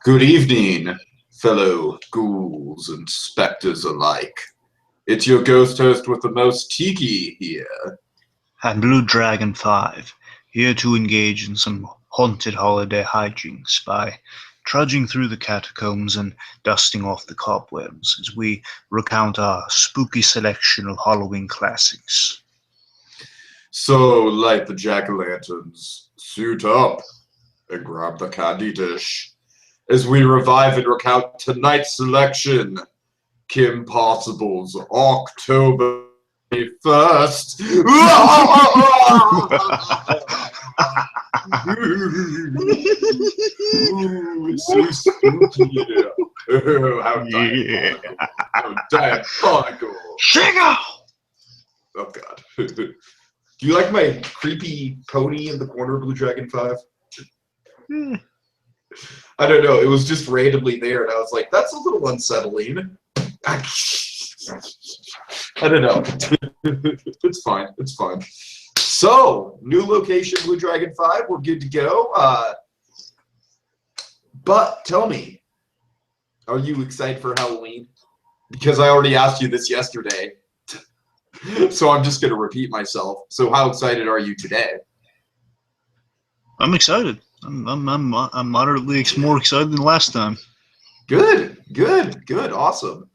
Good evening, fellow ghouls and specters alike. It's your ghost host with the most tiki here. I'm BlueDragonFive, here to engage in some haunted holiday hijinks by trudging through the catacombs and dusting off the cobwebs as we recount our spooky selection of Halloween classics. So light the jack-o'-lanterns, suit up, and grab the candy dish as we revive and recount tonight's selection, Kim Possible's October 1st. Ooh, it's so spooky. Oh, how diabolical. How diabolical. Shingo! Oh, God. Do you like my creepy pony in the corner of BlueDragonFive? I don't know. It was just randomly there, and I was like, that's a little unsettling. I don't know. It's fine. It's fine. So, new location, BlueDragonFive. We're good to go. But tell me, are you excited for Halloween? Because I already asked you this yesterday. So I'm just going to repeat myself. So how excited are you today? I'm excited. I'm moderately more excited than last time. Good, awesome.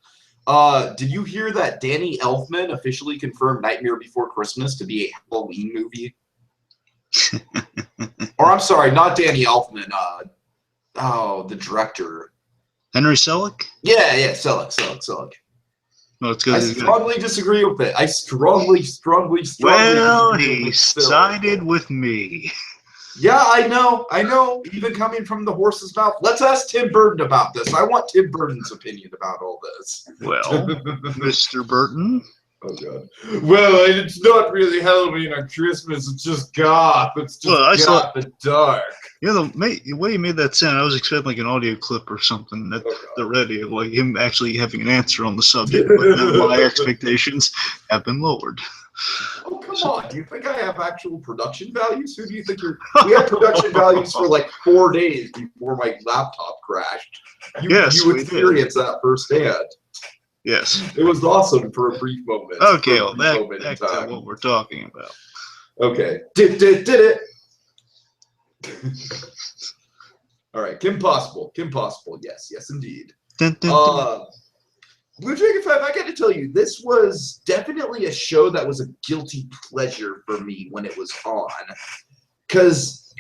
Did you hear that Danny Elfman officially confirmed Nightmare Before Christmas to be a Halloween movie? Or I'm sorry, not Danny Elfman. The director. Henry Selick? Yeah, Selick. Well, it's I strongly disagree with it. I strongly. Well, he sided with me. Yeah, I know. Even coming from the horse's mouth. Let's ask Tim Burton about this. I want Tim Burton's opinion about all this. Well, Mr. Burton. Oh, God. Well, it's not really Halloween on Christmas. It's just goth. It's just goth and dark. Yeah, the way you made that sound, I was expecting like an audio clip or something at the radio, like him actually having an answer on the subject, but now my expectations have been lowered. Oh, come on. Do you think I have actual production values? Who do you think we had production values for like 4 days before my laptop crashed. You experienced that firsthand. Yes. It was awesome for a brief moment. Okay, well, back to what we're talking about. Okay. Did it. All right. Kim Possible. Yes, indeed. BlueDragonFive, I got to tell you, this was definitely a show that was a guilty pleasure for me when it was on.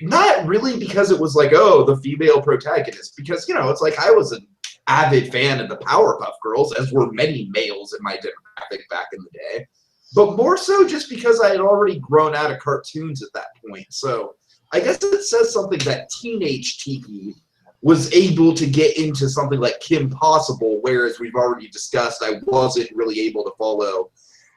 Not really because it was like, oh, the female protagonist. Because, it's like I was an avid fan of the Powerpuff Girls, as were many males in my demographic back in the day. But more so just because I had already grown out of cartoons at that point. So I guess it says something that teenage Tiki was able to get into something like Kim Possible, whereas we've already discussed I wasn't really able to follow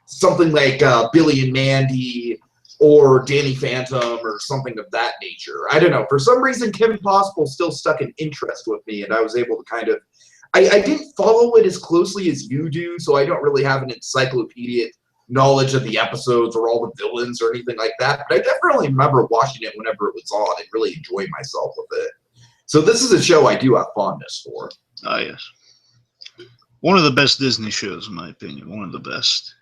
something like Billy and Mandy or Danny Phantom or something of that nature. I don't know. For some reason, Kim Possible still stuck an interest with me, and I was able to kind of I didn't follow it as closely as you do, so I don't really have an encyclopedic knowledge of the episodes or all the villains or anything like that, but I definitely remember watching it whenever it was on and really enjoying myself with it. So this is a show I do have fondness for. Ah, yes. One of the best Disney shows, in my opinion. One of the best.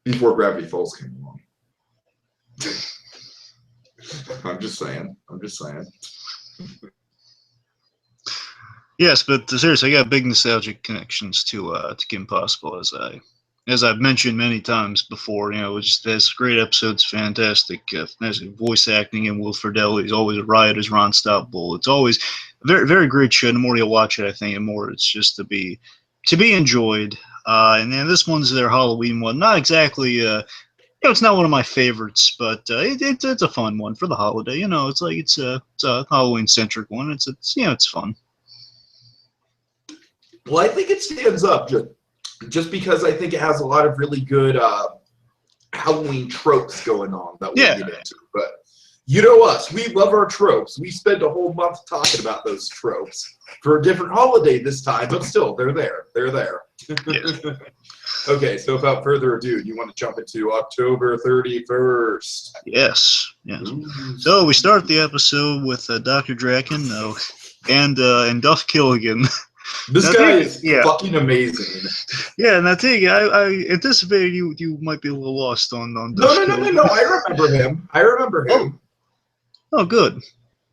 Before Gravity Falls came along. I'm just saying. Yes, but seriously, I got big nostalgic connections to Kim Possible, as I've mentioned many times before. It has great episodes, fantastic voice acting, and Will Ferrell is always a riot as Ron Stoppable. It's always a very, very great show. The more you watch it, I think, the more it's just to be enjoyed. And then this one's their Halloween one. Not exactly. It's not one of my favorites, but it's a fun one for the holiday. It's a Halloween centric one. It's fun. Well, I think it stands up just because I think it has a lot of really good Halloween tropes going on that we'll get into. But you know us, we love our tropes. We spend a whole month talking about those tropes for a different holiday this time, but still, they're there. Yes. Okay, so without further ado, you want to jump into October 31st. Yes. Yes. Ooh. So we start the episode with Dr. Draken and Duff Killigan. This Now, guy is yeah. fucking amazing. Yeah, and I think I anticipated you might be a little lost on Duff Killigan. No. I remember him. Oh, good.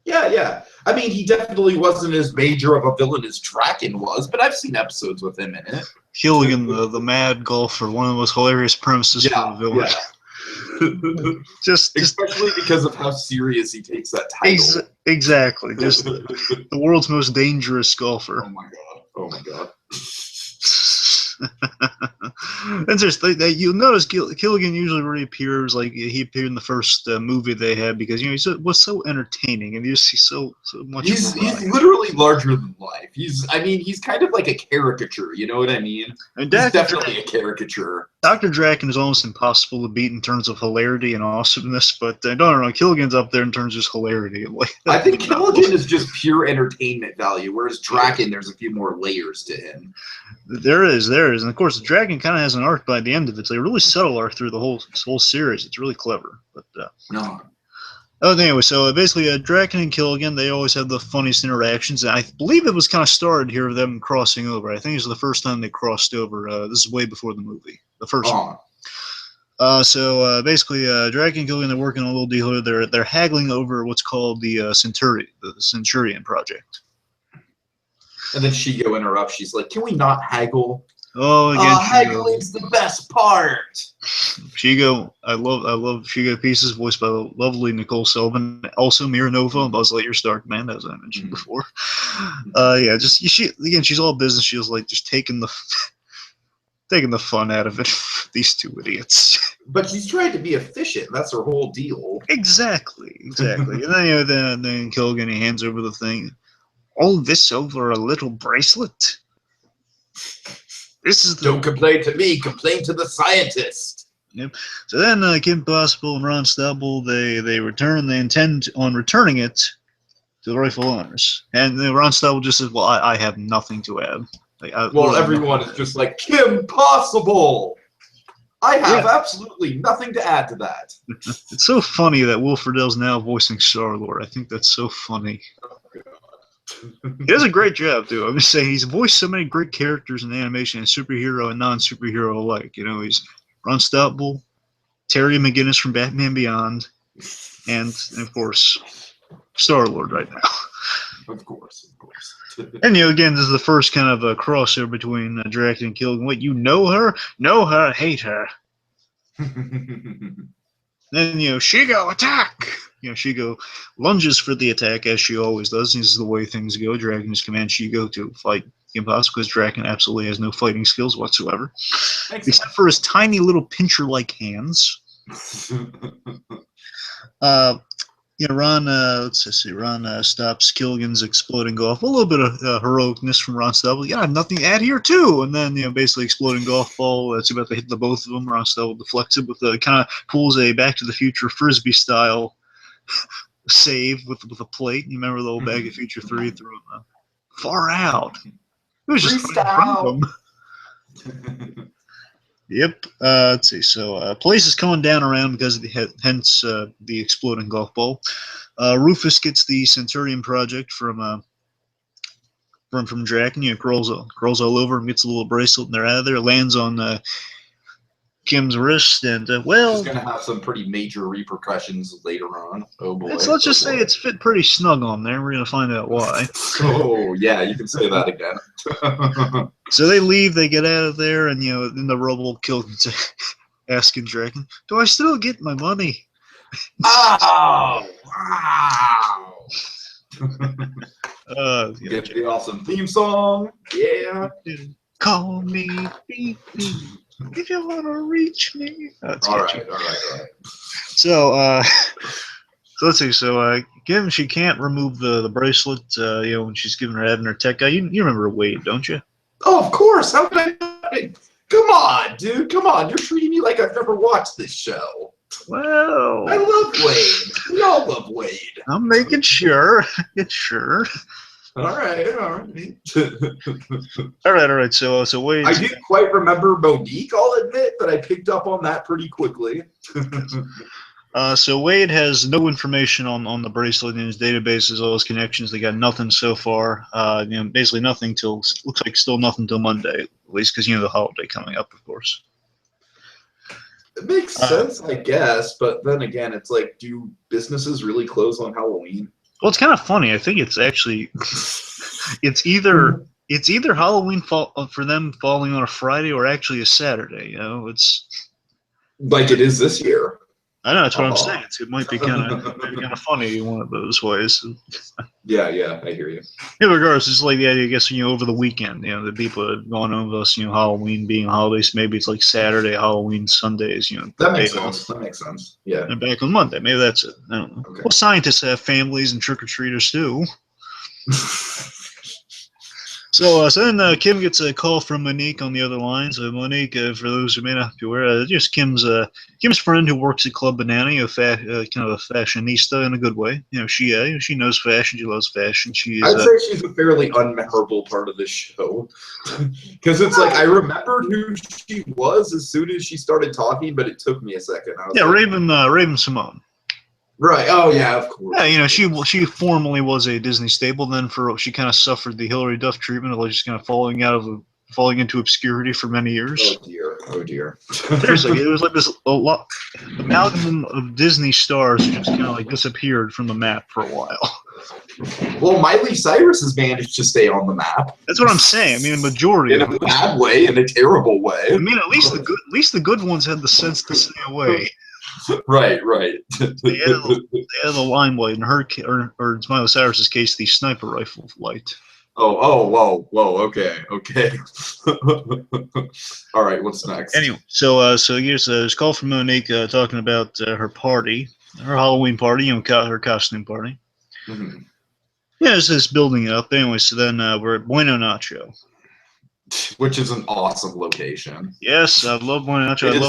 Yeah. I mean, he definitely wasn't as major of a villain as Draken was, but I've seen episodes with him in it. Killigan, the mad golfer, one of the most hilarious premises for a villain. Yeah. just Especially because of how serious he takes that title. Exactly. Just the world's most dangerous golfer. Oh my god. And just you'll notice Killigan usually reappears like he appeared in the first movie they had because he was so entertaining and you see so much. He's literally larger than life. He's kind of like a caricature. You know what I mean? And he's definitely a caricature. Dr. Draken is almost impossible to beat in terms of hilarity and awesomeness, but I don't know. Killigan's up there in terms of just hilarity. I think Killigan is just pure entertainment value, whereas Draken, there's a few more layers to him. There is, and of course, the Dragon kind of has an arc by the end of it. It's a really subtle arc through the whole series. It's really clever. But no. Oh, anyway, so basically, Draken and Killigan, they always have the funniest interactions. And I believe it was kind of started here with them crossing over. I think it was the first time they crossed over. This is way before the movie, the first one. So basically, Draken and Killigan, they're working on a little deal here. They're haggling over what's called the Centurion project. And then Shigo interrupts. She's like, "Can we not haggle?" Oh, again, haggling's the best part. Shigo, I love Shigo pieces voiced by the lovely Nicole Sullivan, also Miranova, Buzz Lightyear's Dark Man, as I mentioned before. Yeah, she's all business. She was like just taking the fun out of it. These two idiots. But she's trying to be efficient. That's her whole deal. Exactly. And then Killigan, he hands over the thing. All this over a little bracelet. Don't complain to me. Complain to the scientist. Yep. So then Kim Possible and Ron Stubble, they return. They intend on returning it to the rightful owners. And Ron Stubble just says, "Well, I have nothing to add." Everyone is just like, "Kim Possible! I have absolutely nothing to add to that." It's so funny that Will Friedle's now voicing Star-Lord. I think that's so funny. He does a great job, too. I'm just saying, he's voiced so many great characters in animation, and superhero and non-superhero alike. He's Ron Stubble, Terry McGinnis from Batman Beyond, and of course, Star-Lord right now. Of course. And again, this is the first kind of a crossover between Draken and Killigan. Wait, you know her? Know her, hate her. Then, Shigo, attack! Shigo lunges for the attack, as she always does. This is the way things go. Draken just commands Shigo to fight Impossible, because Draken absolutely has no fighting skills whatsoever. Except for his tiny little pincher-like hands. Ron, Ron stops Killigan's exploding golf. A little bit of heroicness from Ron Stubble. I have nothing to add here, too. And then, basically exploding golf ball. That's about to hit the both of them. Ron Stubble deflects it with kind of pulls a Back to the Future Frisbee style save with a plate. You remember the old Back to the Future 3 threw it far out. It was just freestyle. Yep. Let's see. So, place is coming down around because of hence the exploding golf ball. Rufus gets the Centurion project from Draken. Crawls all over and gets a little bracelet, and they're out of there. Lands on Kim's wrist, and it's going to have some pretty major repercussions later on. Oh boy. Let's just say it's fit pretty snug on there. We're going to find out why. Oh yeah, you can say that again. So they leave, they get out of there, and then the Robo Killigan's asking Draken, "Do I still get my money?" Oh wow! Get the awesome theme song. Yeah. Call me baby if you want to reach me. All right. So let's see. So given she can't remove the bracelet, when she's having her tech guy, you remember Wade, don't you? Oh, of course. How could I not? Come on, dude. Come on. You're treating me like I've never watched this show. Well, I love Wade. We all love Wade. I'm making sure. Sure. All right. All right. So Wade. I didn't quite remember Monique, I'll admit, but I picked up on that pretty quickly. So Wade has no information on the bracelet in his database as well as connections. They got nothing so far. Basically nothing till looks like still nothing till Monday, at least because the holiday coming up, of course. It makes sense, I guess, but then again, it's like, do businesses really close on Halloween? Well, it's kind of funny. I think it's actually it's either Halloween for them falling on a Friday or actually a Saturday. It's like it is this year. I know that's what I'm saying. It might be kind of funny in one of those ways. Yeah, I hear you. Regardless, it's like the idea, I guess, over the weekend, the people have gone over us, Halloween being holidays. Maybe it's like Saturday, Halloween, Sundays, That makes sense. That makes sense. Yeah. And back on Monday. Maybe that's it. I don't know. Okay. Well, scientists have families and trick-or-treaters too. So then Kim gets a call from Monique on the other line. So Monique, for those who may not be aware, just Kim's friend who works at Club Banana, kind of a fashionista in a good way. She knows fashion. She loves fashion. I'd say she's a fairly unmemorable part of this show, because it's like I remembered who she was as soon as she started talking, but it took me a second. Raven Simone. Right. Oh yeah, of course. Yeah, she formerly was a Disney staple. Then she kind of suffered the Hilary Duff treatment of just kind of falling into obscurity for many years. Oh dear. Seriously, it was like this amalgam of Disney stars who just kind of disappeared from the map for a while. Well, Miley Cyrus has managed to stay on the map. That's what I'm saying. I mean, a majority in a bad way, in a terrible way. I mean, at least the good ones had the sense to stay away. Right. They had the limelight in her, or Miley Cyrus's case, the sniper rifle light. Whoa, okay. All right, what's next? Anyway, so here's a call from Monique talking about her party, her Halloween party, her costume party. Mm-hmm. Yeah, it's just building up. Anyway, so then we're at Bueno Nacho. Which is an awesome location. Yes, I love Bueno Nacho. It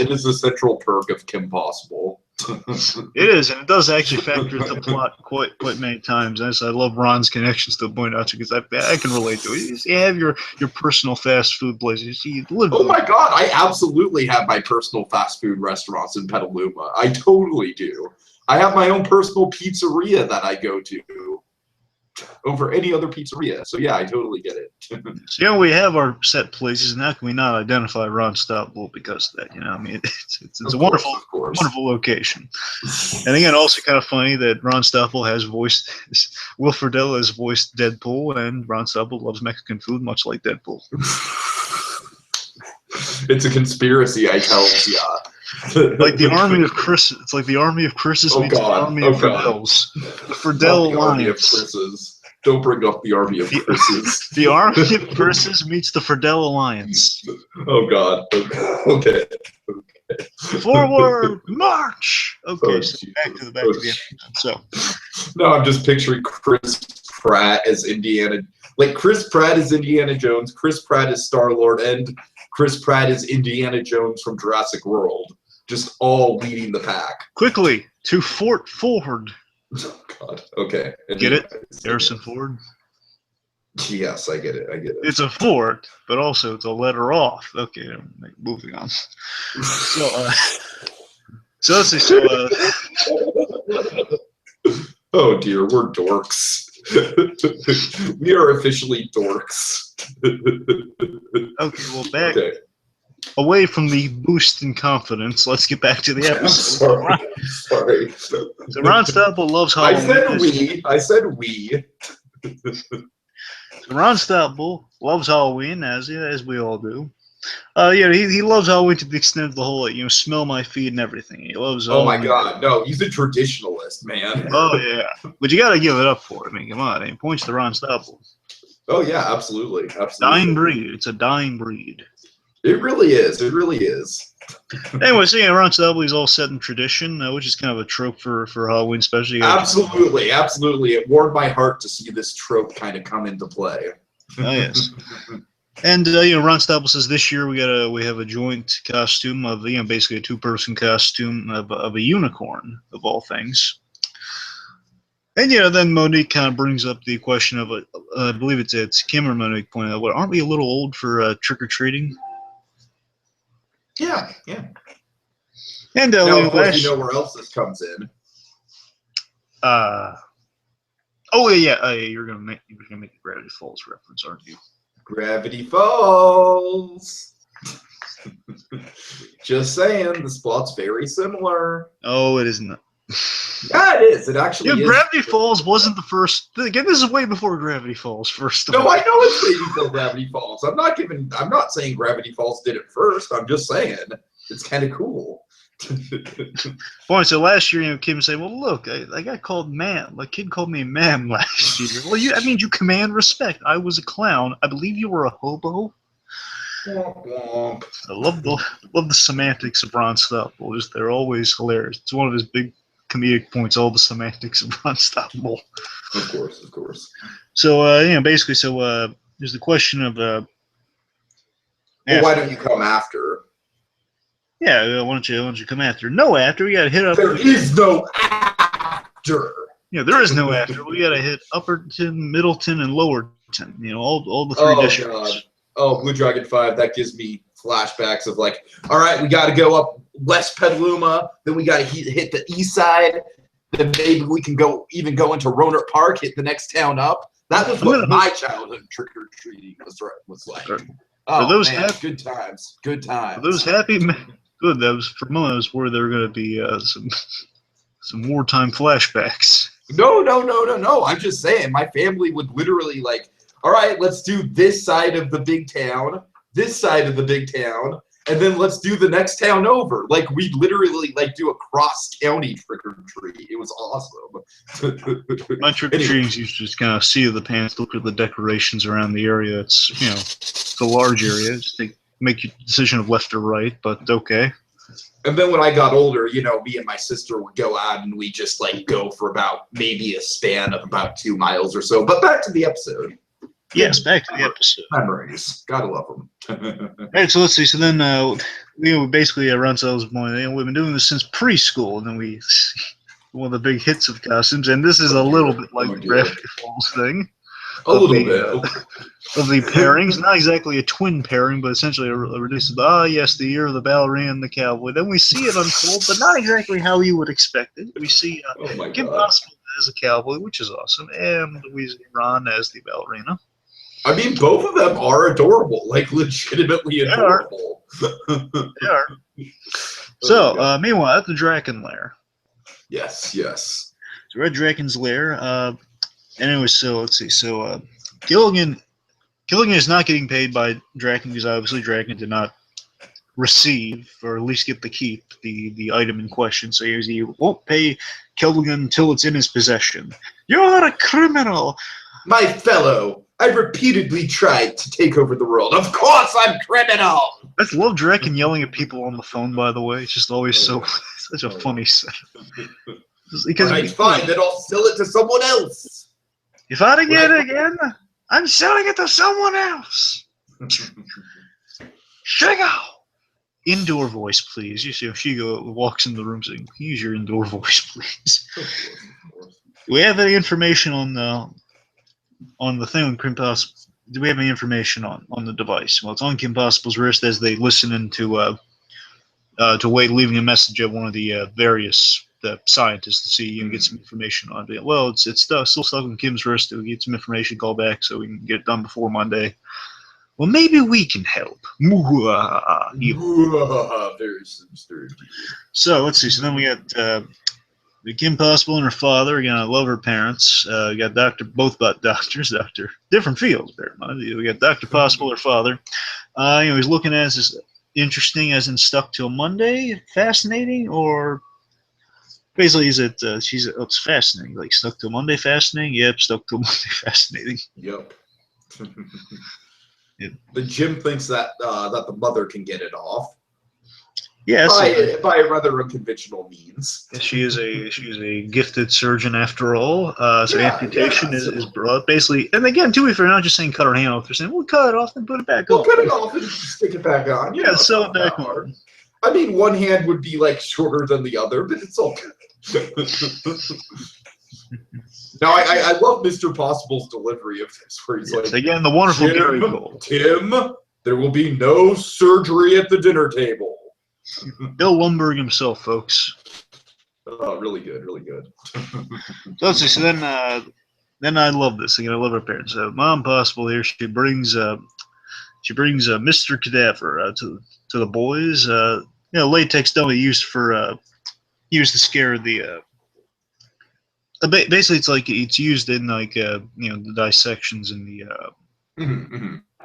is the central perk of Kim Possible. It is, and it does actually factor into the plot quite many times. I love Ron's connections to Bueno Nacho because I can relate to it. You have your personal fast food places. Oh my God, I absolutely have my personal fast food restaurants in Petaluma. I totally do. I have my own personal pizzeria that I go to over any other pizzeria. So yeah, I totally get it. So we have our set places, and how can we not identify Ron Stoppable because of that? I mean, it's a wonderful location. And again, also kind of funny that Ron Stoppable has voiced Will Friedle has voiced Deadpool, and Ron Stoppable loves Mexican food, much like Deadpool. It's a conspiracy, I tell you. Like the army of Chris. It's like the army of Chris's meets the army of Friedels. The Friedel Alliance. Don't bring up the army of Chris's. The army of Chris's meets the Friedel Alliance. Oh God. Okay. Forward march. Okay, so back to the episode. So no, I'm just picturing Chris Pratt as Indiana. Like Chris Pratt is Indiana Jones. Chris Pratt is Star-Lord, and Chris Pratt is Indiana Jones from Jurassic World, just all leading the pack. Quickly to Fort Ford. Oh God. Okay. Get it? Harrison Ford. Yes, I get it. It's a fort, but also it's a letter off. Okay, moving on. So let's see. Oh dear, we're dorks. We are officially dorks. Okay, well, back away from the boost in confidence, let's get back to the episode. I'm sorry. So Ron Stoppable loves Halloween. I said we. So Ron Stoppable loves Halloween, as we all do. He loves Halloween to the extent of the whole, smell my feet and everything. He loves Halloween. Oh my God, no, he's a traditionalist, man. Oh yeah, but you got to give it up for it. I mean, come on, it points to Ron Stoppable. Oh yeah, absolutely. Dying breed. It's a dying breed. It really is. Anyway, so Ron Stoppable is all set in tradition, which is kind of a trope for Halloween, especially. Absolutely. It warmed my heart to see this trope kind of come into play. Oh yes. And Ron Stoppable says this year we have a joint costume of basically a two-person costume of a unicorn of all things. And then Monique kind of brings up the question of, I believe it's Kim or Monique pointed out, aren't we a little old for trick or treating? Yeah. And now, of course, you know where else this comes in. You're gonna make a Gravity Falls reference, aren't you? Gravity Falls. Just saying, the plot's very similar. Oh, it isn't. Yeah, it is. It actually is. Gravity Falls wasn't the first. Again, this is way before Gravity Falls. First of all. No, I know it's way before Gravity Falls. I'm not saying Gravity Falls did it first. I'm just saying it's kind of cool. Boy, so last year, Kim said, "Well, look, I got called ma'am. A kid called me ma'am last year. Well, that means you command respect. I was a clown. I believe you were a hobo." I love the semantics of Ron Stoppable. They're always hilarious. It's one of his big comedic points. All the semantics of Ron Stoppable. Of course. So basically, there's the question of well, why don't you come after? Yeah, why don't you come after? No after. We gotta hit up. There is no after. Yeah, there is no after. We gotta hit Upperton, Middleton, and Lowerton. All the three districts. God. Oh, BlueDragonFive, that gives me flashbacks of like, all right, we got to go up West Petaluma, then we got to hit the east side, then maybe we can go into Rohnert Park, hit the next town up. That was what my childhood trick-or-treating was like. Oh, those man, good times. Are those happy? Good, that was for those where there were going to be some wartime flashbacks. No. I'm just saying, my family would literally like, all right, let's do this side of the big town, and then let's do the next town over. Like, we'd literally like do a cross-county trick-or-treat. It was awesome. My trick-or-treatings used to just kind of see the pants, look at the decorations around the area. It's, it's a large area. Just make your decision of left or right, but okay. And then when I got older, me and my sister would go out and we just like go for about maybe a span of about 2 miles or so. But back to the episode. Yes, back to the episode. Memories. Gotta love them. All right, so let's see. So then, we basically around Sal's point, we've been doing this since preschool, and then we see one of the big hits of costumes, and this is a little bit like the Gravity Falls thing. A little bit. Of the pairings, not exactly a twin pairing, but essentially a reduced, yes, the year of the ballerina and the cowboy. Then we see it unfold, but not exactly how you would expect it. We see Kim Possible as a cowboy, which is awesome, and Louise Ron as the ballerina. I mean, both of them are adorable, like legitimately adorable. They are. So, meanwhile, at the Draken Lair. Yes. So, Red Draken's Lair. Anyway, so let's see. So, Gilligan is not getting paid by Draken because obviously Draken did not receive, or at least get to keep, the item in question. So he won't pay Gilligan until it's in his possession. You're a criminal! My fellow, I repeatedly tried to take over the world. Of course I'm criminal! I love Draken yelling at people on the phone, by the way. It's just always such a funny set. Alright, fine, then I'll sell it to someone else. If I don't get it again, I'm selling it to someone else. Shigo! Indoor voice, please. You see, Shigo walks in the room saying, use your indoor voice, please. Do we have any information on the thing on Kim Possible? Do we have any information on the device? Well, it's on Kim Possible's wrist as they listen into Wade leaving a message at one of the various scientists to see and get some information on it. Well, it's still stuck on Kim's wrist. We'll get some information, call back so we can get it done before Monday. Well, maybe we can help. Very sinister. So let's see. So then we got Kim Possible and her father. Again, I love her parents. We got both doctors, different fields. Bear in mind. We got Dr. Possible, her father. He's looking at as interesting, as in stuck till Monday, fascinating, or basically it's fascinating, like stuck till Monday, fascinating. Yep, stuck till Monday, fascinating. Yep. The Jim thinks that the mother can get it off. Yes, by rather unconventional means. She is a gifted surgeon after all. So amputation is broad, basically. And again, too, if they're not just saying cut her hand off, they're saying we'll cut it off and put it back on. We'll cut it off and stick it back on. Yeah, sew it back on. I mean, one hand would be like shorter than the other, but it's all good. Now, I love Mr. Possible's delivery of this, where he's like, again, the wonderful Gary Cole. Tim, there will be no surgery at the dinner table. Bill Lumberg himself, folks. Oh, really good, really good. So let's see. So then I love this. Again, I love her parents. Mom Possible here. She brings Mr. Cadaver to the boys. Latex dummy used to scare the. Basically, it's used in the dissections in the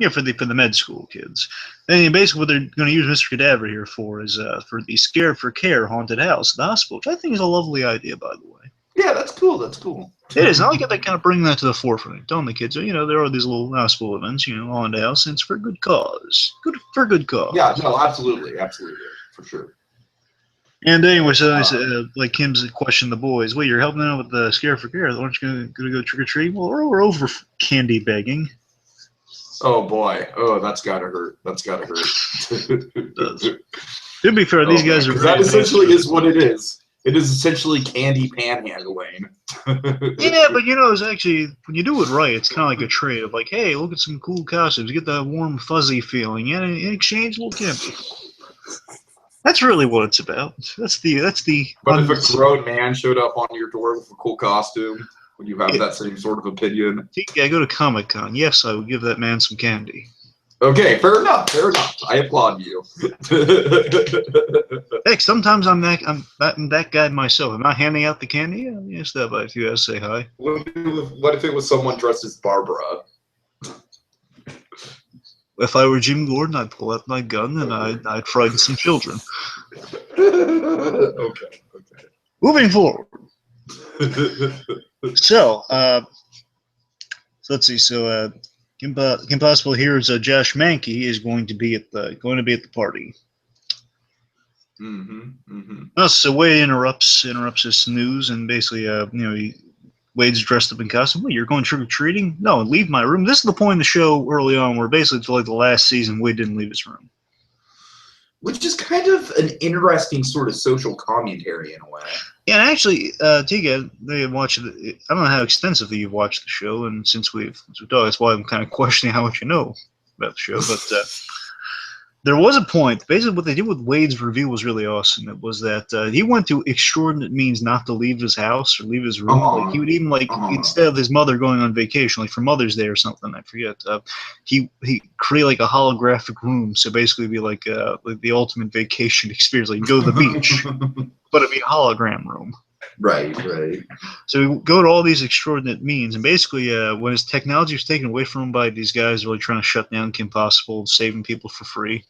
for the med school kids. And basically, what they're going to use Mr. Cadaver here for is for the Scared for Care haunted house at the hospital, which I think is a lovely idea, by the way. Yeah, that's cool. That's cool. It is. I like how they kind of bring that to the forefront, telling the kids, there are these little hospital events, on the house, and it's for good cause. Good cause. Yeah, no, absolutely, for sure. And anyway, so Kim's questioned the boys. Wait, you're helping out with the Scare for Care? Aren't you going to go trick or treat? Well, we're over candy begging. Oh boy. Oh, that's gotta hurt. It does. To be fair, these guys are. That essentially is what it is. It is essentially candy panhandling. Yeah, but it's actually, when you do it right, it's kind of like a trade of hey, look at some cool costumes, get that warm, fuzzy feeling, and in exchange, a little candy. That's really what it's about. That's the. But if a grown man showed up on your door with a cool costume, would you have that same sort of opinion? I go to Comic-Con. Yes, I would give that man some candy. Okay, fair enough. I applaud you. Heck, sometimes I'm that guy myself. Am I handing out the candy? Yeah, stop by if you guys say hi. What if it was someone dressed as Barbara? If I were Jim Gordon, I'd pull out my gun and I'd frighten some children. Okay. Moving forward. So let's see. So Kim Possible here's Josh Mankey is going to be at the party. So Wade interrupts his snooze and basically Wade's dressed up in costume. Wait, you're going trick or treating? No, leave my room. This is the point in the show early on where basically it's like the last season Wade didn't leave his room. Which is kind of an interesting sort of social commentary in a way. Yeah, and actually, Tika, they watched it. I don't know how extensively you've watched the show, and since we've talked, that's why I'm kind of questioning how much you know about the show. But there was a point. Basically, what they did with Wade's review was really awesome. It was that he went to extraordinary means not to leave his house or leave his room. He would even instead of his mother going on vacation, like for Mother's Day or something, I forget. He create a holographic room. So basically, it'd be like the ultimate vacation experience. Like you go to the beach, but it'd be a hologram room. Right. So we go to all these extraordinary means, and basically, when his technology was taken away from him by these guys really trying to shut down Kim Possible, saving people for free.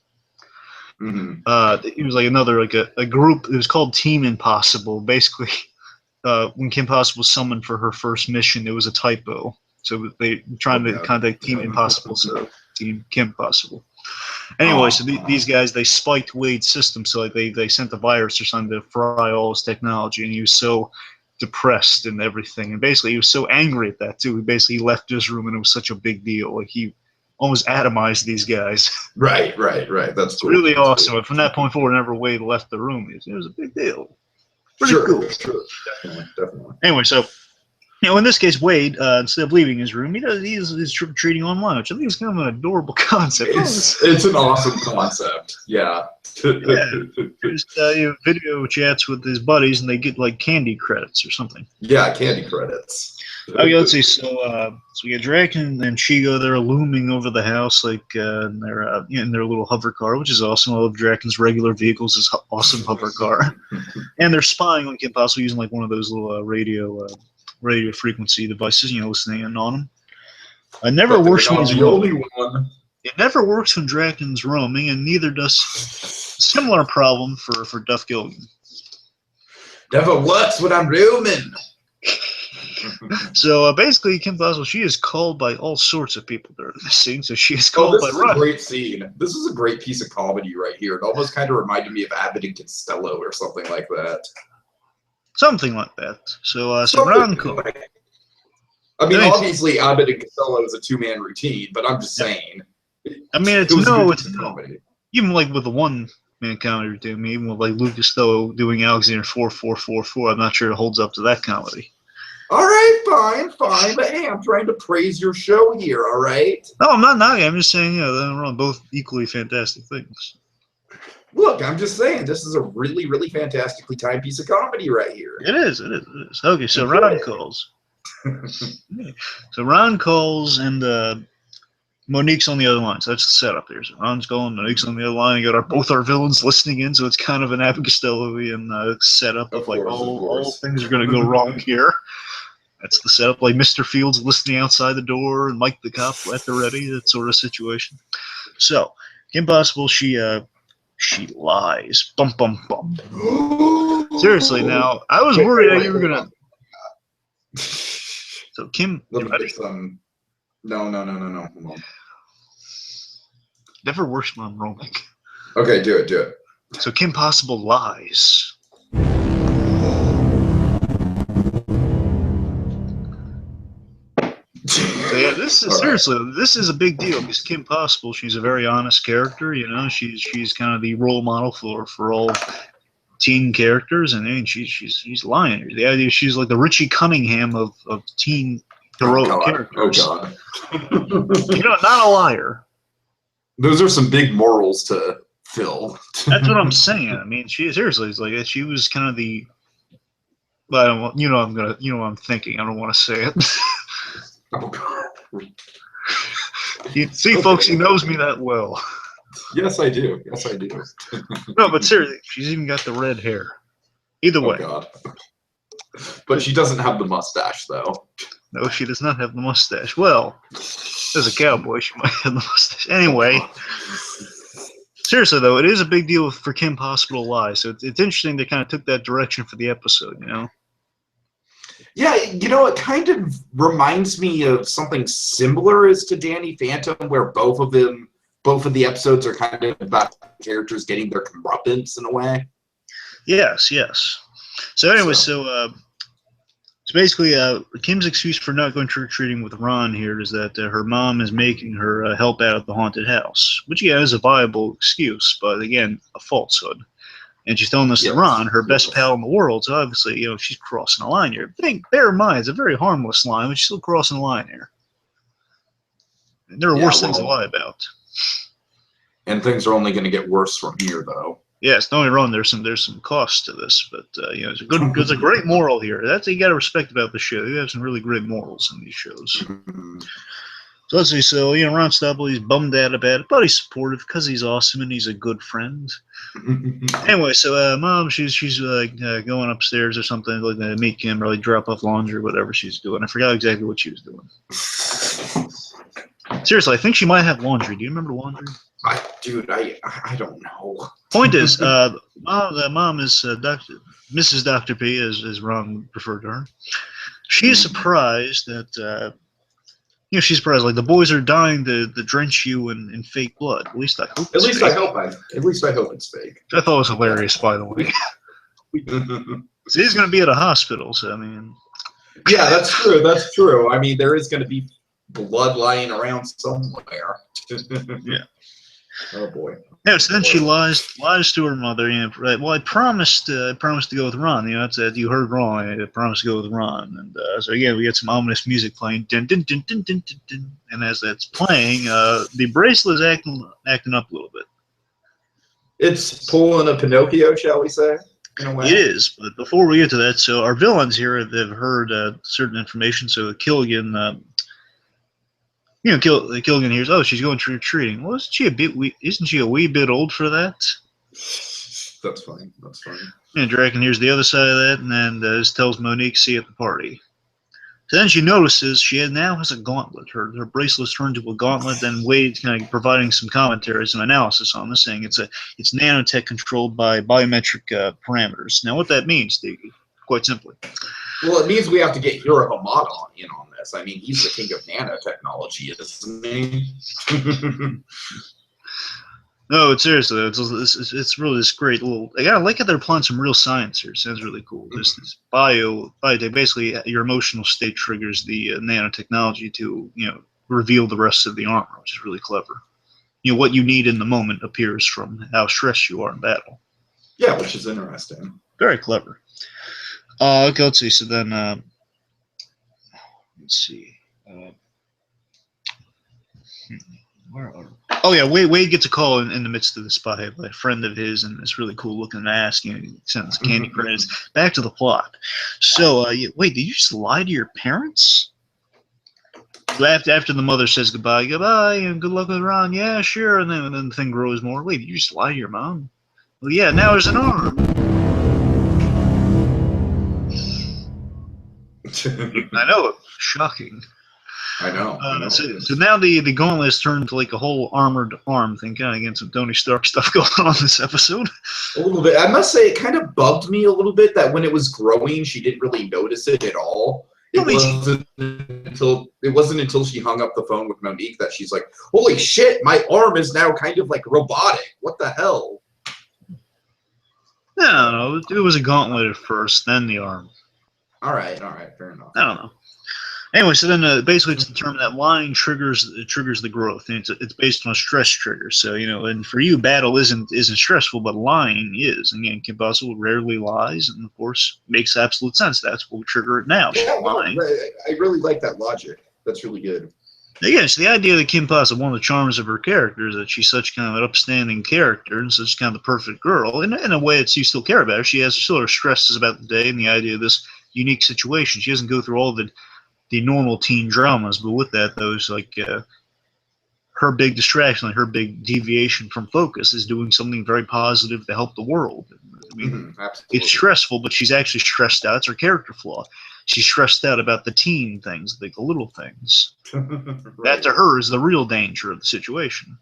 It was a group. It was called Team Impossible. Basically, when Kim Possible was summoned for her first mission, it was a typo. So they trying to contact Team Impossible, so Team Kim Possible. Anyway, so these guys, they spiked Wade's system, so they sent a virus or something to fry all his technology, and he was so depressed and everything, and basically he was so angry at that too. He basically left his room, and it was such a big deal. Like he almost atomized these guys. Right. That's cool. Really awesome. And from that point forward, whenever Wade left the room, it was a big deal. Pretty cool. Sure. Definitely. Anyway, so in this case, Wade, instead of leaving his room, he's trick-or-treating online, which I think is kind of an adorable concept. It's an awesome concept. Yeah. Just video chats with his buddies, and they get candy credits or something. Yeah, candy credits. Okay, let's see. So we got Draken and Chigo. They're looming over the house, in their little hover car, which is awesome. I love Draken's regular vehicles, his awesome hover car, and they're spying on Kim Possible using one of those little radio frequency devices, listening in on them. It never works when he's roaming. It never works when Draken's roaming, and neither does similar problem for Duff Gilligan. Never works when I'm roaming. So basically, Kim Possible, she is called by all sorts of people during this scene. So she is called by Ron. This is a great scene. This is a great piece of comedy right here. It almost kind of reminded me of Abbott and Costello or something like that. Something like that. So Ron called. I mean, obviously, Abbott and Costello is a two-man routine, but I'm just saying. I mean, it's comedy. Even with the one-man comedy routine, even with Luke Costello doing Alexander 4444, I'm not sure it holds up to that comedy. All right, fine. But hey, I'm trying to praise your show here, all right? No, I'm not knocking. I'm just saying, they're both equally fantastic things. Look, I'm just saying, this is a really, really fantastically timed piece of comedy right here. It is. Okay, so Ron calls. So Ron calls, and Monique's on the other line. So that's the setup here. So Ron's calling, Monique's on the other line. You got both our villains listening in, so it's kind of an Abbott Costelloian setup of like, all things are going to go wrong here. That's the setup, like Mr. Fields listening outside the door and Mike the cop at the ready, that sort of situation. So, Kim Possible, she lies. Bum, bum, bum. Seriously, now, I was worried that you were going to... So, Kim... Let me get some... No. Hold on. Never works when I'm rolling. Okay, do it. So, Kim Possible lies. So yeah, this is seriously, this is a big deal because Kim Possible, she's a very honest character. She's kind of the role model for all teen characters, and I mean, she's lying. The idea she's like the Richie Cunningham of teen heroic characters. Oh God. Not a liar. Those are some big morals to fill. That's what I'm saying. I mean, she seriously is like she was kind of the. But I don't want, what I'm thinking. I don't want to say it. Oh God. You see, folks, he knows me that well. Yes, I do. No, but seriously, she's even got the red hair. Either way. Oh God. But she doesn't have the mustache, though. No, she does not have the mustache. Well, as a cowboy, she might have the mustache. Anyway, seriously, though, it is a big deal for Kim Possible to lie. So it's interesting they kind of took that direction for the episode, Yeah, it kind of reminds me of something similar as to Danny Phantom, where both of the episodes are kind of about characters getting their comeuppance in a way. Yes. So anyway, so basically, Kim's excuse for not going trick-or-treating with Ron here is that her mom is making her help out at the haunted house, which, is a viable excuse, but again, a falsehood. And she's telling this to Ron, her best pal in the world, so obviously, she's crossing a line here. Bear in mind, it's a very harmless line, but she's still crossing a line here. And there are worse things to lie about. And things are only going to get worse from here, though. Yes, don't get me wrong. There's some cost to this, but it's a great moral here. That's what you got to respect about the show. You have some really great morals in these shows. So let's see. So Ron Stubble, he's bummed out about it, but he's supportive because he's awesome and he's a good friend. Anyway, so mom, she's going upstairs or something, like to meet Kim, or like drop off laundry, or whatever she's doing. I forgot exactly what she was doing. Seriously, I think she might have laundry. Do you remember laundry? Dude, I don't know. Point is, the mom is Mrs. Dr. P, as Ron referred to her. She is surprised that she's surprised like the boys are dying to drench you in fake blood. At least I hope. At least I hope it's fake. I thought it was hilarious, by the way. So he's going to be at a hospital, so I mean. Yeah, that's true. I mean, there is going to be blood lying around somewhere. Yeah. Oh boy. Yeah, so then she lies to her mother. Right. Well, I promised to go with Ron. It's you heard wrong. I promised to go with Ron, and so again we get some ominous music playing. Dun, dun, dun, dun, dun, dun, dun. And as that's playing, the bracelet is acting up a little bit. It's pulling a Pinocchio, shall we say? In a way. It is, but before we get to that, so our villains here have heard certain information. So Killigan. Killigan hears, oh, she's going trick-or-treating. Well, isn't she a wee bit old for that? That's fine. And Draken hears the other side of that, and then tells Monique, see you at the party. So then she notices she now has a gauntlet. Her bracelet's turned into a gauntlet, and Wade's kind of providing some commentary, some analysis on this, saying it's nanotech controlled by biometric parameters. Now, what that means, Tiki, quite simply. Well, it means we have to get Hiro Hamada in on this. I mean, he's the king of nanotechnology, isn't he? No, seriously, it's really this great little. I like how they're applying some real science here. It sounds really cool. This biotech, basically, your emotional state triggers the nanotechnology to reveal the rest of the armor, which is really clever. What you need in the moment appears from how stressed you are in battle. Yeah, which is interesting. Very clever. Okay, let's see. So then let's see. Where are? Oh yeah, Wade gets a call in the midst of the spy by a friend of his in this really cool looking mask. You know, he sends candy credits. Back to the plot. So, Wade, did you just lie to your parents? After the mother says goodbye, and good luck with Ron. Yeah, sure. And then the thing grows more. Wait, did you just lie to your mom? Well, yeah. Now there's an arm. I know, shocking. I know. So now the gauntlet has turned to like a whole armored arm thing, kind of getting some Tony Stark stuff going on this episode. A little bit. I must say, it kind of bugged me a little bit that when it was growing, she didn't really notice it at all. It wasn't until she hung up the phone with Monique that she's like, "Holy shit, my arm is now kind of like robotic. What the hell?" No, it was a gauntlet at first, then the arm. All right, fair enough. I don't know. Anyway, so then basically it's determined that lying triggers the growth, and it's based on a stress trigger. So and for you, battle isn't stressful, but lying is. Again, Kim Possible rarely lies, and of course makes absolute sense. That's what will trigger it now. Yeah, lying. I really like that logic. That's really good. Again, so the idea that Kim Possible, one of the charms of her character, is that she's such kind of an upstanding character and such kind of the perfect girl. In a way, that you still care about her. She has sort of stresses about the day and the idea of this unique situation. She doesn't go through all the normal teen dramas, but with that, those like her big distraction, like her big deviation from focus, is doing something very positive to help the world. I mean, it's stressful, but she's actually stressed out. It's her character flaw. She's stressed out about the teen things, the little things. Right. That to her is the real danger of the situation.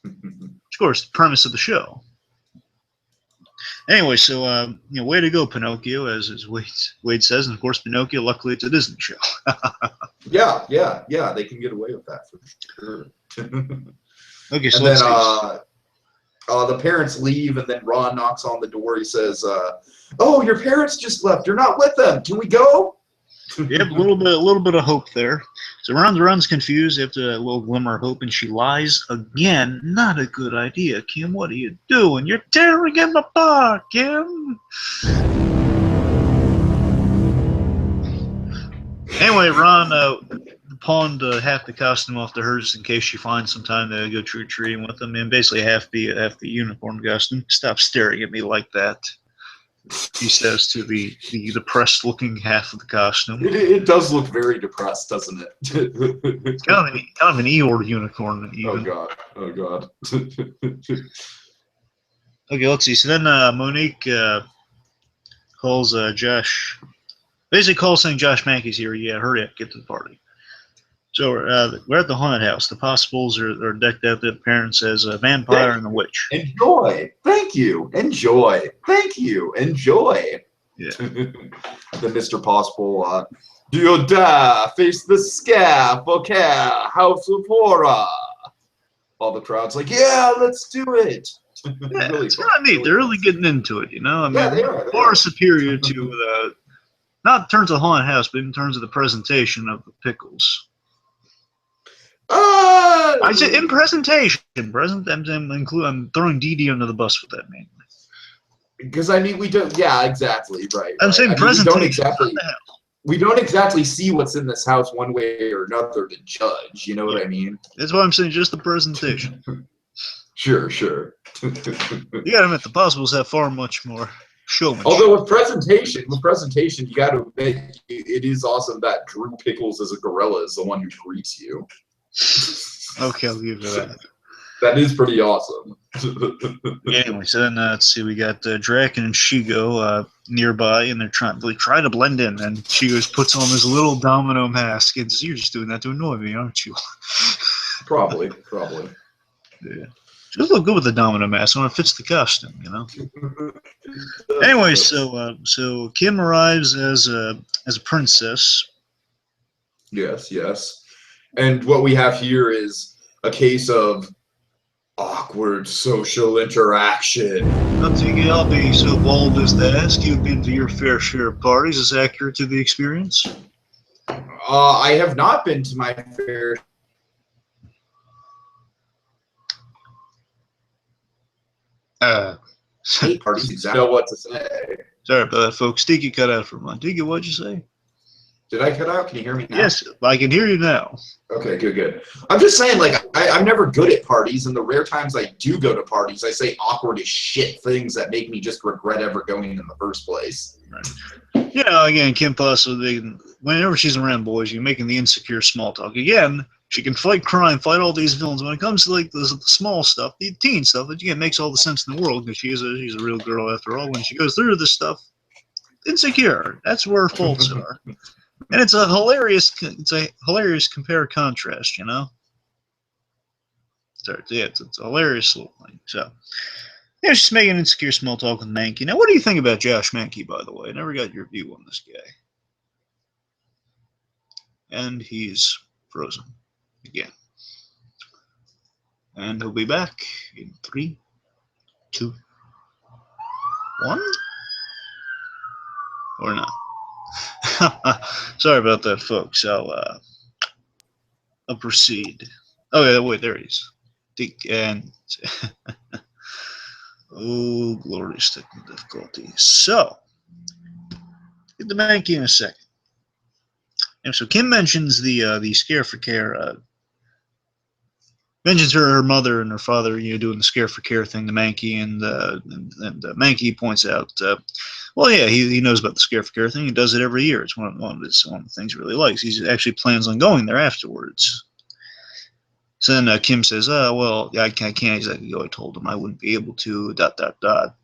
Of course, the premise of the show. Anyway, so way to go, Pinocchio, as Wade says, and of course, Pinocchio. Luckily, it's a Disney show. Yeah, they can get away with that for sure. Okay, so and then the parents leave, and then Ron knocks on the door. He says, "Oh, your parents just left. You're not with them. Can we go?" Yep, a little bit of hope there. So Ron's confused after a little glimmer of hope, and she lies again. Not a good idea, Kim. What are you doing? You're tearing him apart, Kim. Anyway, Ron pawned half the costume off to her just in case she finds some time to go trick-or-treating with him, and basically half the unicorn costume. Stop staring at me like that, he says to the depressed-looking half of the costume. It does look very depressed, doesn't it? It's kind of an Eeyore unicorn. Even. Oh god. Okay, let's see. So then Monique calls Josh. Basically calls saying Josh Mackey's here. Yeah, hurry up, get to the party. So we're at the haunted house. The Possibles are decked out. The parent says vampire and the witch. Enjoy. Thank you. Enjoy. Thank you. Enjoy. Yeah. Then Mr. Possible, do you dare face the scare for care, House of Horror? All the crowd's like, yeah, let's do it. Yeah, really it's kind of neat. They're really getting into it, I mean, yeah, they are. Far superior to not in terms of haunted house, but in terms of the presentation of the pickles. I said in presentation. I'm throwing Dee under the bus with that mainly. Because I mean, we don't. Yeah, exactly. Right. I'm saying presentation. We don't exactly see what's in this house one way or another to judge. You know what I mean? That's why I'm saying just the presentation. Sure. You gotta admit, the Possibles have far much more showmanship. Although with presentation, you gotta admit it is awesome that Drew Pickles as a gorilla is the one who greets you. Okay, I'll give you that. That is pretty awesome. Anyway, so then let's see, we got Draken and Shigo nearby, and they're trying to blend in. And Shigo puts on this little domino mask. And you're just doing that to annoy me, aren't you? Probably. Yeah. She does look good with the domino mask when it fits the costume, Anyway, so Kim arrives as a princess. Yes. And what we have here is a case of awkward social interaction. I think I'll be so bold as to ask, you've been to your fair share of parties. Is accurate to the experience? I have not been to my fair parties. Exactly. Know what to say. Sorry about that, folks. Tiki cut out for mine. Tiki, what'd you say? Did I cut out? Can you hear me now? Yes, I can hear you now. Okay, good. I'm just saying, like, I'm never good at parties, and the rare times I do go to parties, I say awkward as shit things that make me just regret ever going in the first place. Right. Yeah, again, Kim possibly, whenever she's around boys, you're making the insecure small talk. Again, she can fight crime, fight all these villains. When it comes to like the small stuff, the teen stuff, it again makes all the sense in the world because she's a real girl after all. When she goes through this stuff, insecure. That's where her faults are. And it's a hilarious compare contrast, you know. It's a hilarious little thing. So, yeah, she's making insecure small talk with Mankey. Now, what do you think about Josh Mankey, by the way? I never got your view on this guy. And he's frozen again. And he'll be back in 3, 2, 1, or not. Sorry about that, folks. I'll proceed. Oh yeah, wait, there he is. And oh, glorious technical difficulty. So, get the Mankey in a second. And so Kim mentions the scare for care. Mentions her mother and her father, doing the scare for care thing, the Mankey, and Mankey points out, well, yeah, he knows about the scare for care thing. He does it every year. It's one of the things he really likes. He actually plans on going there afterwards. So then Kim says, well, I can't exactly go. I told him I wouldn't be able to, ...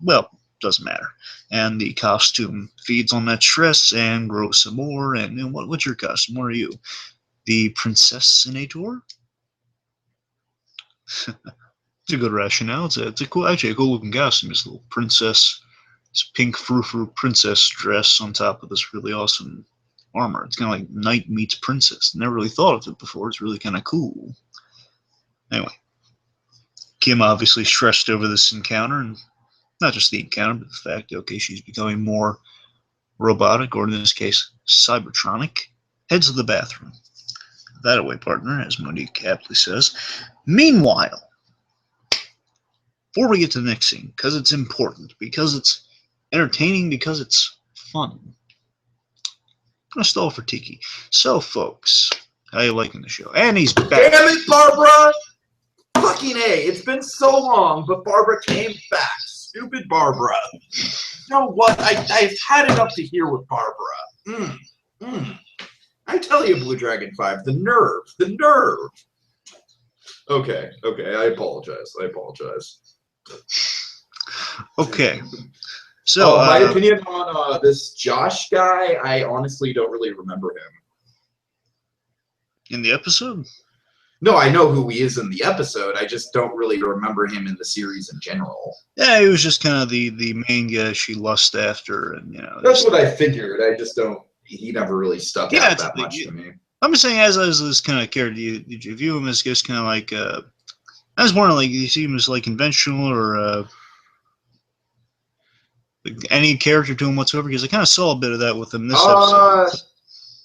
Well, doesn't matter. And the costume feeds on that stress and grows some more. And what's your costume? What are you? The Princess Senator? It's a good rationale. It's a cool looking costume. It's a little princess, this pink frou-frou princess dress on top of this really awesome armor. It's kind of like knight meets princess. Never really thought of it before. It's really kind of cool. Anyway, Kim obviously stressed over this encounter, and not just the encounter, but the fact, okay, she's becoming more robotic, or in this case, cybertronic. Heads to the bathroom. That away, partner, as Monique aptly says. Meanwhile, before we get to the next scene, because it's important, because it's entertaining, because it's fun, I'm going to stall for Tiki. So, folks, how you liking the show? And he's back. Damn it, Barbara! Fucking A, it's been so long, but Barbara came back. Stupid Barbara. You know what? I've had enough to hear with Barbara. I tell you, BlueDragonFive, the nerve. Okay, I apologize. Okay. So, my opinion on this Josh guy, I honestly don't really remember him. In the episode? No, I know who he is in the episode. I just don't really remember him in the series in general. Yeah, he was just kind of the main guy she lust after, and That's what I figured. I just don't. He never really stuck out that much to me. I'm just saying, as this kind of character, did you view him as just kind of like? I was wondering, like, you see him as like conventional or like any character to him whatsoever? Because I kind of saw a bit of that with him this episode.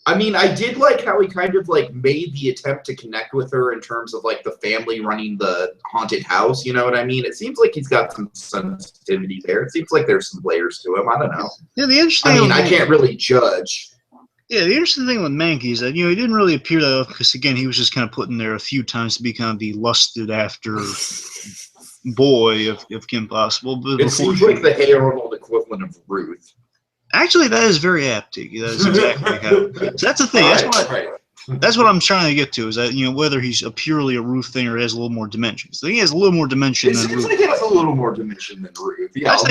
I mean, I did like how he kind of like made the attempt to connect with her in terms of like the family running the haunted house. You know what I mean? It seems like he's got some sensitivity there. It seems like there's some layers to him. I don't know. Yeah, the interesting. I mean, I can't really judge. Yeah, the interesting thing with Mankey is that he didn't really appear that often because again he was just kind of put in there a few times to be kind of the lusted after boy of Kim Possible. But it seems like the Hey Arnold equivalent of Ruth. Actually, that is very apt, Tiki. That is exactly how. So that's the thing. That's what I'm trying to get to. Is that whether he's purely a Ruth thing or has a little more dimension. So he has a little more dimension than Ruth. It seems like he has a little more dimension than Ruth. Yeah, I'll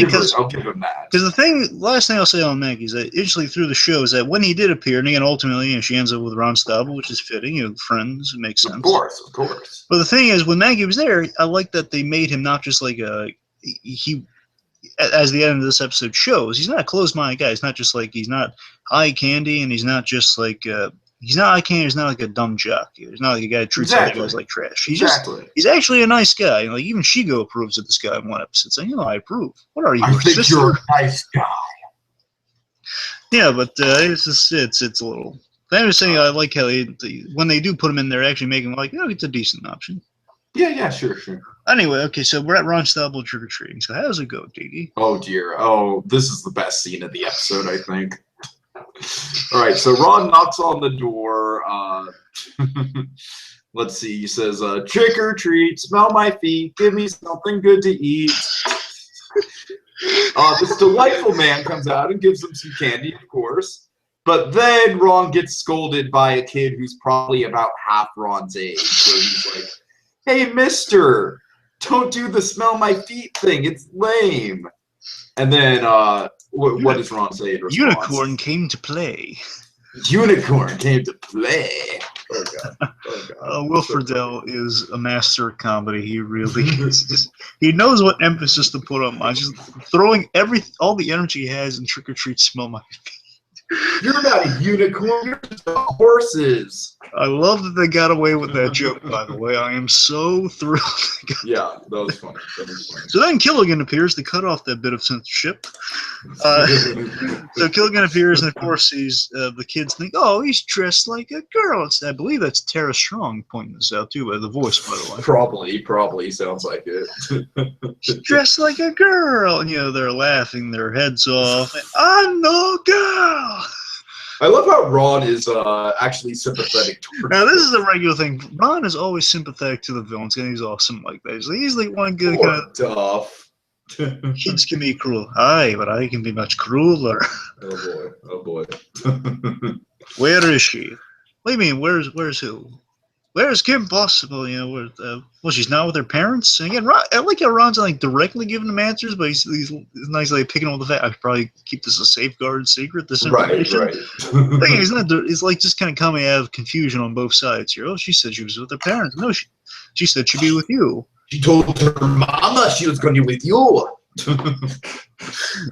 give him that. Because last thing I'll say on Mankey is that initially through the show is that when he did appear, and again ultimately, she ends up with Ron Stable, which is fitting. Friends, it makes sense. Of course. But the thing is, when Mankey was there, I like that they made him not just like as the end of this episode shows, he's not a closed-minded guy. He's not just like he's not eye candy, and he's not just like he's not eye candy. He's not like a dumb jock. He's not like a guy who treats other guys like trash. He's actually a nice guy. Like even Shigo approves of this guy in one episode, saying, I approve. What are you? I think you're a nice guy. Yeah, but it's a little. I'm just saying, I like how when they do put him in there, actually make him like, it's a decent option. Yeah, sure. Anyway, okay, so we're at Ron Stable trick-or-treating. So how does it go, Tiki? Oh, dear. Oh, this is the best scene of the episode, I think. All right, so Ron knocks on the door. Let's see. He says, "Trick or treat, smell my feet, give me something good to eat." This delightful man comes out and gives him some candy, of course. But then Ron gets scolded by a kid who's probably about half Ron's age. So he's like, "Hey, mister, don't do the smell my feet thing. It's lame." And then what does Ron say in response? Unicorn came to play. Unicorn came to play. Oh, God. Oh, God. Will Friedle is a master of comedy. He really is. He knows what emphasis to put on mine. Just throwing all the energy he has in Trick or Treat, smell my feet. You're not a unicorn. You're just horses. I love that they got away with that joke, by the way. I am so thrilled. Yeah, that was funny. So then Killigan appears to cut off that bit of censorship. So Killigan appears, and of course, the kids think, "Oh, he's dressed like a girl." I believe that's Tara Strong pointing this out, too, by the voice, by the way. Probably sounds like it. She's dressed like a girl. And, they're laughing their heads off. I'm no girl. I love how Ron is actually sympathetic towards Now, this is a regular thing. Ron is always sympathetic to the villains, and he's awesome like that. He's like one good kind of... Duff. Kids can be cruel. Aye, but I can be much crueler. Oh, boy. Where is she? What do you mean, where's who? Where's Kim Possible? Well, she's not with her parents. And again, I like how Ron's like directly giving them answers, but he's nicely picking on the fact. I should probably keep this a safeguard secret. This information. Right. He's like just kind of coming out of confusion on both sides here. Oh, she said she was with her parents. No, she said she'd be with you. She told her mama she was going to be with you.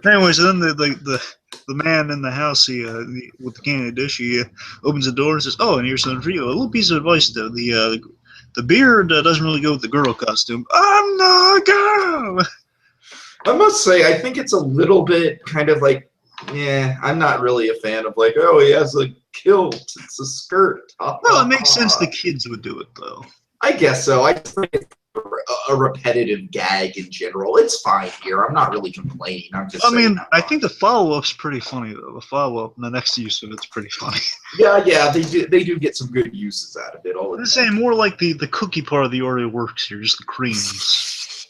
Anyway, so then the man in the house, with the candy dish, he opens the door and says, "Oh, and here's something for you. A little piece of advice, though. The beard doesn't really go with the girl costume." I'm not a girl. I must say, I think it's a little bit kind of like, I'm not really a fan of like, oh, he has a kilt, it's a skirt. Well, it makes sense the kids would do it, though. I guess so. I think it's a repetitive gag in general. It's fine here. I'm not really complaining. I think the follow-up's pretty funny, though. The follow-up, the next use of it's pretty funny. Yeah, they do get some good uses out of it. I'm saying more like the cookie part of the Oreo works here, just the creams.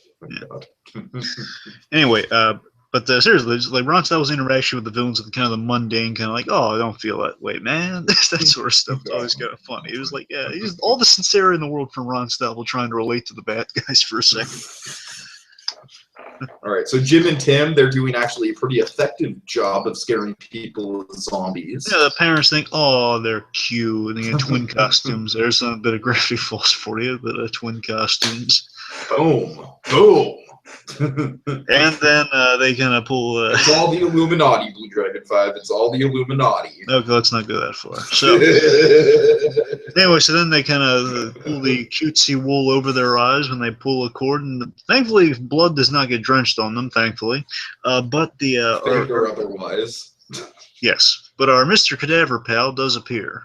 Anyway, but seriously, just like Ron Styles' interaction with the villains of kind of the mundane, kind of like, "Oh, I don't feel that way, man." That sort of stuff is always kind of funny. It was like, just all the sincerity in the world from Ron Styles trying to relate to the bad guys for a second. All right, so Jim and Tim, they're doing actually a pretty effective job of scaring people with zombies. Yeah, the parents think, "Oh, they're cute," and they get twin costumes. There's a bit of gravity falls for you, but twin costumes. Boom. And then they kind of pull... It's all the Illuminati, BlueDragonFive. It's all the Illuminati. Okay, let's not go that far. So, anyway, so then they kind of pull the cutesy wool over their eyes when they pull a cord, and thankfully blood does not get drenched on them, thankfully. But the... or otherwise. Yes, but our Mr. Cadaver pal does appear.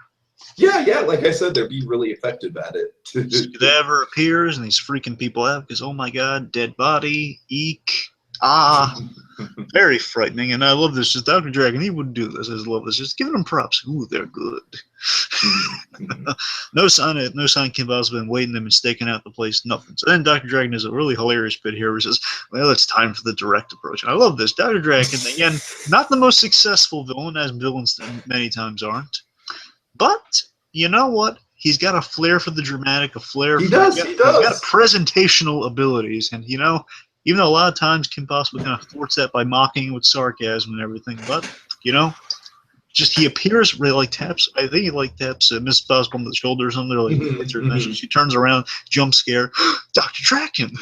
Yeah, like I said, they're being really effective at it. Cadaver appears and he's freaking people out because, oh my god, dead body, eek, very frightening. And I love this. Just Dr. Dragon, he wouldn't do this. I just love this. Just giving them props. Ooh, they're good. No sign Kim Bow's been waiting them and staking out the place, nothing. So then Dr. Dragon has a really hilarious bit here where he says, "Well, it's time for the direct approach." And I love this. Dr. Dragon, again, not the most successful villain, as villains many times aren't. But you know what? He's got a flair for the dramatic, a flair. He's got presentational abilities, and even though a lot of times Kim Possible kind of thwarts that by mocking with sarcasm and everything, but just he appears really like taps. I think he taps Miss Possible on the shoulder or something. Like she turns around, jump scare, Dr. Draken.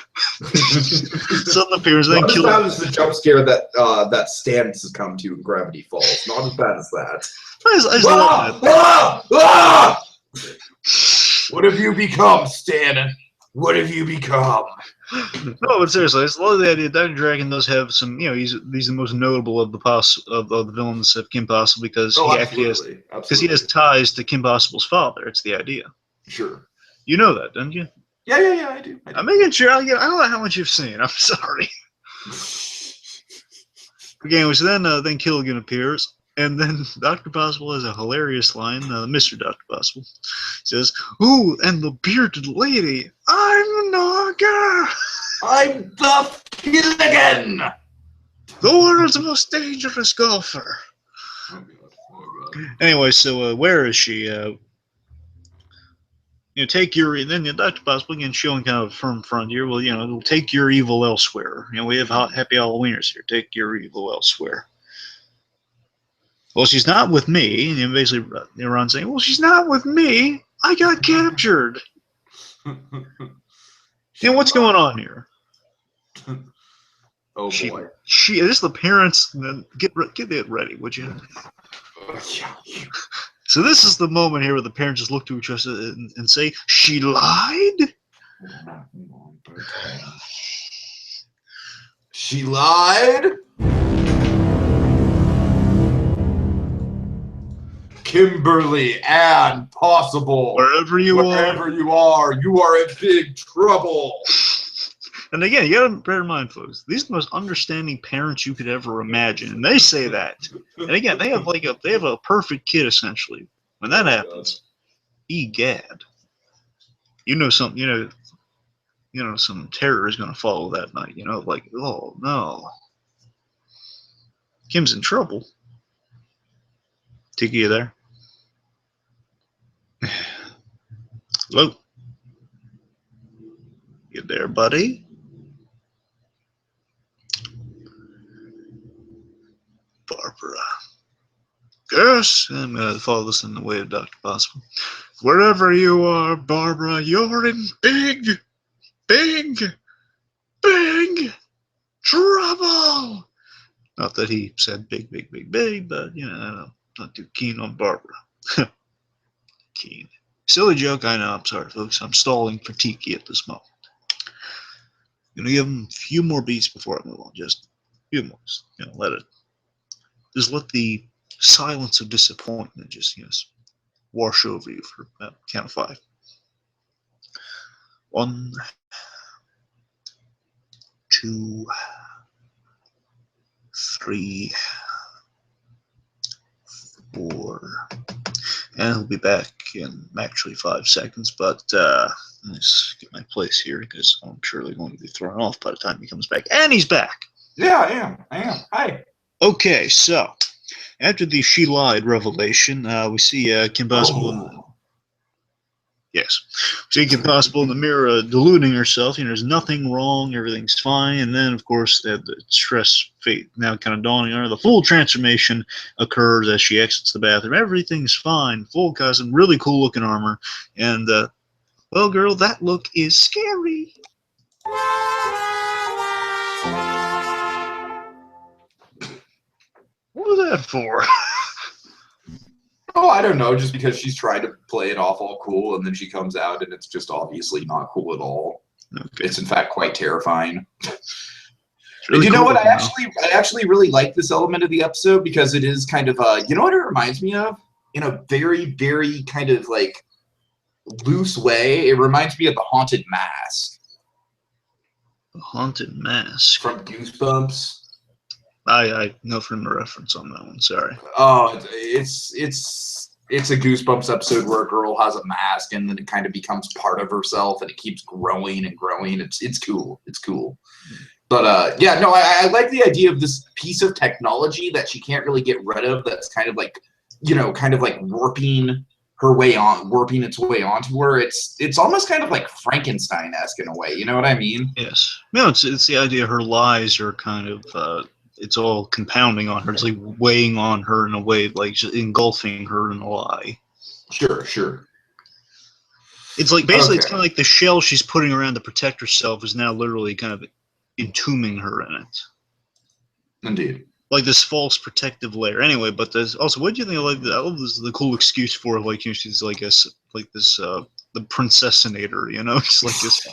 Sudden appears, then kills. Not as bad as the jump scare that Stan has come to in Gravity Falls. Not as bad as that. What have you become, Stan? What have you become? No, but seriously, I love the idea. Dr. Dragon does have some, he's the most notable of the villains of Kim Possible because he has ties to Kim Possible's father. It's the idea. Sure. You know that, don't you? Yeah, I do. I'm making sure. I don't know how much you've seen. I'm sorry. Okay, so then Killigan appears. And then Dr. Possible has a hilarious line. Mr. Dr. Possible says, "Ooh, and the bearded lady, I'm Naga! I'm the Gilligan! The world's most dangerous golfer." Oh God. Anyway, so where is she? Take your, then Dr. Possible again showing kind of a firm front here. Well, take your evil elsewhere. We have happy Halloweeners here. Take your evil elsewhere. Well, she's not with me. And basically, Ron saying, well, she's not with me. I got captured. What's going on here? Oh, boy. This is the parents. Get it ready, would you? So this is the moment here where the parents just look to each other and say, she lied? She lied? Kimberly and Possible. Wherever you are, you are in big trouble. And again, you gotta bear in mind, folks, these are the most understanding parents you could ever imagine. And they say that. And again, they have a perfect kid essentially. When that happens, egad. Some terror is gonna follow that night, oh no. Kim's in trouble. Tiki, you there? Hello? You there, buddy? Barbara. Yes, I'm going to follow this in the way of Dr. Possible. Wherever you are, Barbara, you're in big, big, big trouble. Not that he said big, big, big, big, but, I'm not too keen on Barbara. Keen. Silly joke, I know. I'm sorry, folks. I'm stalling for Tiki at this moment. I'm going to give him a few more beats before I move on. Just a few more. Let the silence of disappointment just, wash over you for count of 5. 1, 2, 3, 4, and he'll be back in actually 5 seconds, but let's get my place here because I'm surely going to be thrown off by the time he comes back. And he's back! Yeah, I am. Hi. Okay, so after the she lied revelation, we see Kim Possible. Yes. So Kim Possible in the mirror deluding herself. There's nothing wrong. Everything's fine. And then, of course, the stress fate now kind of dawning on her. The full transformation occurs as she exits the bathroom. Everything's fine. Full costume. Really cool looking armor. And, well, girl, that look is scary. What was that for? Oh, I don't know, just because she's trying to play it off all cool, and then she comes out, and it's just obviously not cool at all. Okay. It's in fact quite terrifying. Really, you know what? I actually really like this element of the episode because it is kind of you know what it reminds me of? In a very, very kind of like loose way, it reminds me of the Haunted Mask. The Haunted Mask from Goosebumps. I know from the reference on that one. Sorry. Oh, it's a Goosebumps episode where a girl has a mask and then it kind of becomes part of herself and it keeps growing and growing. It's cool. It's cool. But yeah, no, I like the idea of this piece of technology that she can't really get rid of. That's kind of like, kind of like warping its way onto her. It's almost kind of like Frankenstein-esque in a way. You know what I mean? Yes. No, it's the idea her lies are kind of. It's all compounding on her. It's like weighing on her in a way, like just engulfing her in a lie. Sure. It's like basically, It's kind of like the shell she's putting around to protect herself is now literally kind of entombing her in it. Indeed. Like this false protective layer. Anyway, but there's also, what do you think? I love this, the cool excuse for she's like the princessinator. It's like this.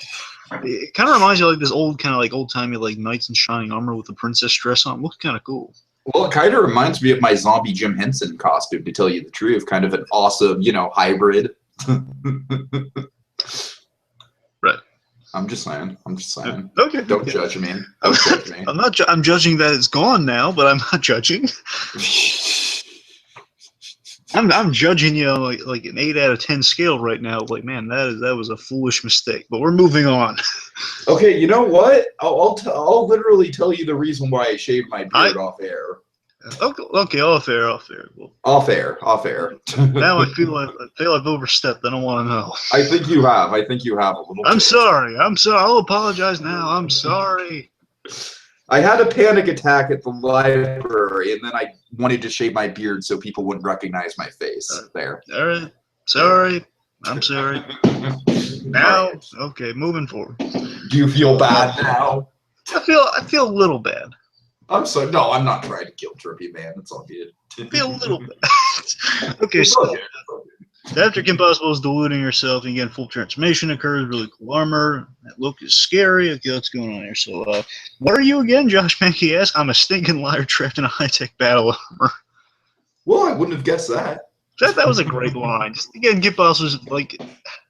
It kind of reminds you of like this old-timey like knights in shining armor with the princess dress on. Looks kind of cool. Well, it kind of reminds me of my zombie Jim Henson costume, to tell you the truth. Kind of an awesome, hybrid. Right. I'm just saying. Okay. Don't judge me. Don't judge me. I'm judging that it's gone now, but I'm not judging. I'm judging you on like an 8 out of 10 scale right now. Like, man, that was a foolish mistake. But we're moving on. Okay, you know what? I'll literally tell you the reason why I shaved my beard off air. Okay, off air. Well, off air. now I feel I've overstepped. I don't want to know. I think you have a little. I'm sorry. I'll apologize now. I'm sorry. I had a panic attack at the library, and then I wanted to shave my beard so people wouldn't recognize my face. There. All right. Sorry. I'm sorry. Now, okay, moving forward. Do you feel bad now? I feel a little bad. I'm sorry. No, I'm not trying to guilt trip you, man. It's all good. I feel a little bad. Okay, so after Kim Possible is deluding herself, and again, full transformation occurs. Really cool armor. That look is scary. Okay, what's going on here? So, what are you again? Josh Mankey asks. I'm a stinking liar trapped in a high-tech battle armor. Well, I wouldn't have guessed that. That was a great line. Just again, Kim Possible's like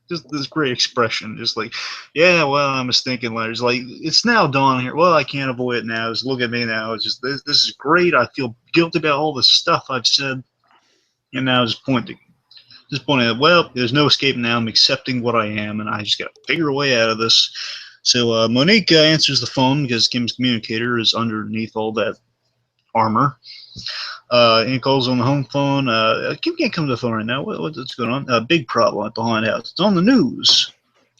just this great expression. Just like, yeah, well, I'm a stinking liar. It's like it's now dawning here. Well, I can't avoid it now. Just look at me now. It's just this is great. I feel guilty about all the stuff I've said, and now just pointing at, well, there's no escape now. I'm accepting what I am, and I just got to figure a way out of this. So Monique answers the phone because Kim's communicator is underneath all that armor. And he calls on the home phone. Kim can't come to the phone right now. What's going on? Big problem at the haunted house. It's on the news.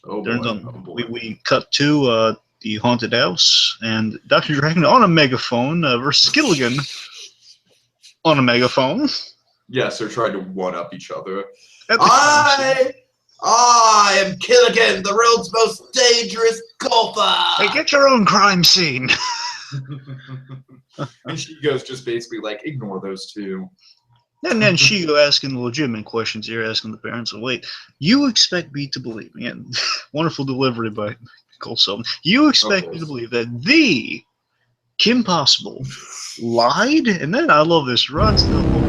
Oh, boy. We cut to the haunted house, and Dr. Dragon on a megaphone versus Gilligan on a megaphone. Yes, they're trying to one-up each other. I am Gilligan, the world's most dangerous golfer. Hey, get your own crime scene. And she goes just basically like, ignore those two. And then Shigo asking the legitimate questions here, asking the parents, wait, you expect me to believe me? And wonderful delivery by Cole Sullivan. You expect me to believe that the Kim Possible lied? And then I love this. Runs to the whole.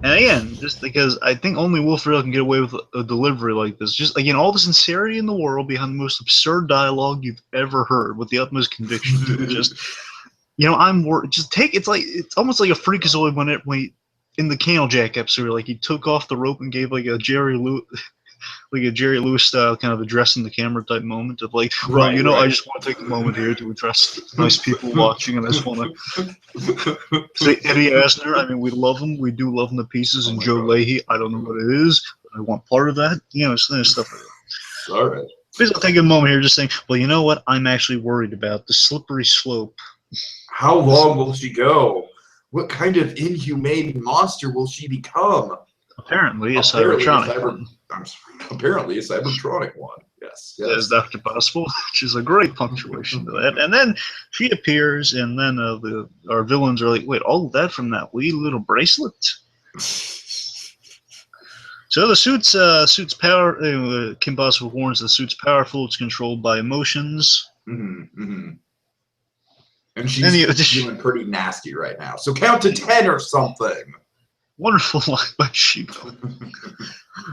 And again, just because I think only Wolfredo can get away with a delivery like this. Just, again, all the sincerity in the world behind the most absurd dialogue you've ever heard with the utmost conviction. Just, it's almost like a freakazoid when in the Candlejack episode, like he took off the rope and gave like a Jerry Lewis style kind of addressing the camera type moment of like, I just want to take a moment here to address nice people watching, and I just want to say Eddie Asner. I mean, we love him. We do love him to pieces. And Joe Leahy, I don't know what it is, but I want part of that. Stuff like that. All right. Please I'll take a moment here just saying, well, you know what? I'm actually worried about the slippery slope. How long will she go? What kind of inhumane monster will she become? Apparently a Cybertronic one. Apparently a Cybertronic one. Yes. As Dr. Possible, which is a great punctuation to that. And then she appears, and then our villains are like, wait, all of that from that wee little bracelet? So the suit's power, Kim Possible warns the suit's powerful, it's controlled by emotions. Mm-hmm, mm-hmm. And she's feeling pretty nasty right now. So count to 10 or something. Wonderful line by Shigo.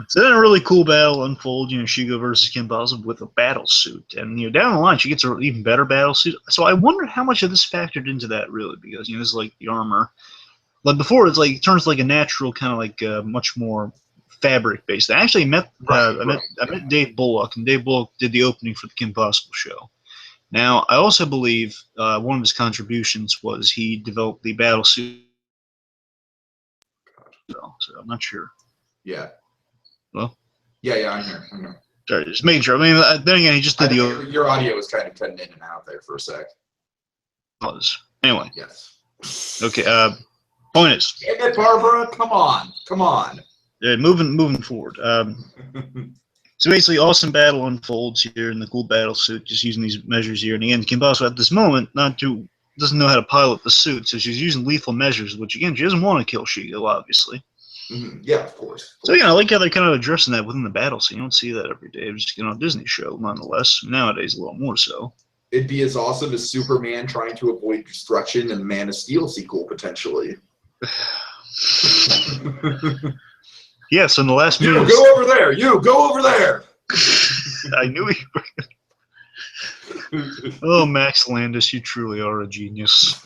So then a really cool battle unfolds, Shigo versus Kim Possible with a battle suit. And down the line she gets an even better battle suit. So I wonder how much of this factored into that really, because this is like the armor. Like before it's like it turns like a natural kind of like much more fabric based. I actually met I met Dave Bullock, and Dave Bullock did the opening for the Kim Possible show. Now, I also believe one of his contributions was he developed the battle suit. So I'm not sure. Yeah. Well? Yeah, I'm here. Sorry, just making sure. I mean, then again, he just did your audio was kind of cutting in and out there for a sec. Anyway. Yes. Okay, point is. Damn it, Barbara, come on. Yeah, moving forward. So basically, awesome battle unfolds here in the cool battle suit, just using these measures here. And again, Kim Possible at this moment doesn't know how to pilot the suit, so she's using lethal measures, which again, she doesn't want to kill Shigo, obviously. Mm-hmm. Yeah, of course. So I like how they're kind of addressing that within the battle scene. You don't see that every day. It's just a Disney show, nonetheless. Nowadays, a little more so. It'd be as awesome as Superman trying to avoid destruction in the Man of Steel sequel, potentially. Yes, in the last minute. Go over there. You go over there. I knew he. Oh, Max Landis, you truly are a genius.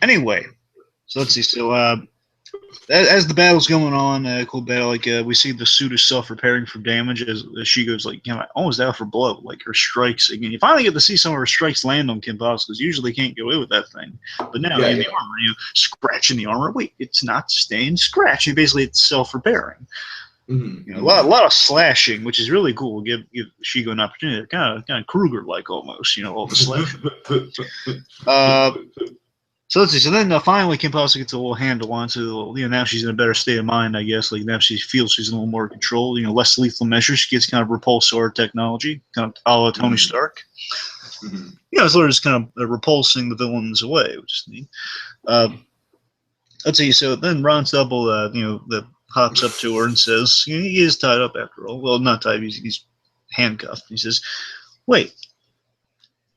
Anyway, So let's see. So as the battle's going on, cool battle. Like we see the suit is self-repairing for damage as she goes like, almost out for blow. Like her strikes again. You finally get to see some of her strikes land on Kim Possible because usually can't get away with that thing. But now in the armor, scratching the armor. Wait, it's not stained. Scratch. And basically, it's self-repairing. Mm-hmm. A lot of slashing, which is really cool. Give Shigo an opportunity, kind of Kruger-like almost. All the slashing. So let's see. So then finally, Kim Possible gets a little handle on. So now she's in a better state of mind, I guess. Like now she feels she's in a little more control. Less lethal measures. She gets kind of repulsor technology, kind of a la Tony Stark. Mm-hmm. It's literally just kind of repulsing the villains away, which is neat. Let's see. So then Ron Stubble, hops up to her and says, he is tied up after all. Well, not tied. He's handcuffed. He says, "Wait,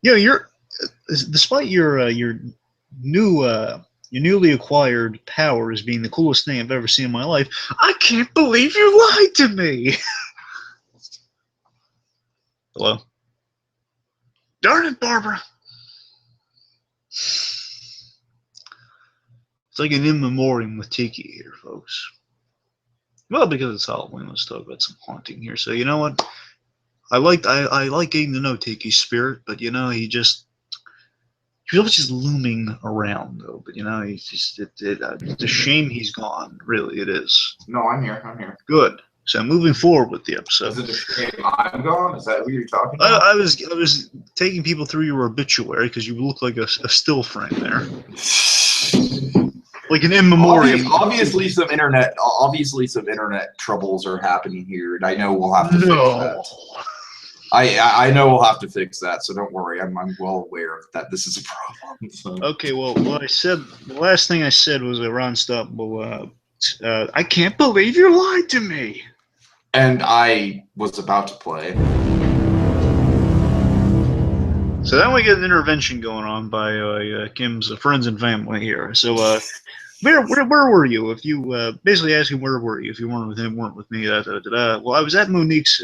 you're despite your newly acquired power as being the coolest thing I've ever seen in my life, I can't believe you lied to me." Hello? Darn it, Barbara. It's like an in memoriam with Tiki here, folks. Well, because it's Halloween, let's talk about some haunting here. So you know what? I like getting to know Tiki's spirit, but he's always just looming around, though. But he's just it's a shame he's gone. Really, it is. No, I'm here. Good. So moving forward with the episode. Is it a shame I'm gone? Is that what you're talking about? I was taking people through your obituary because you look like a still frame there. Like an in memoriam. Obviously, some internet troubles are happening here, and I know we'll have to fix that. I know we'll have to fix that, so don't worry. I'm well aware that this is a problem. So. Okay, well, the last thing I said was Ron Stubble. I can't believe you lied to me. And I was about to play. So then we get an intervention going on by Kim's friends and family here. So where were you? If you basically asking where were you if you weren't with him, weren't with me? Well, I was at Monique's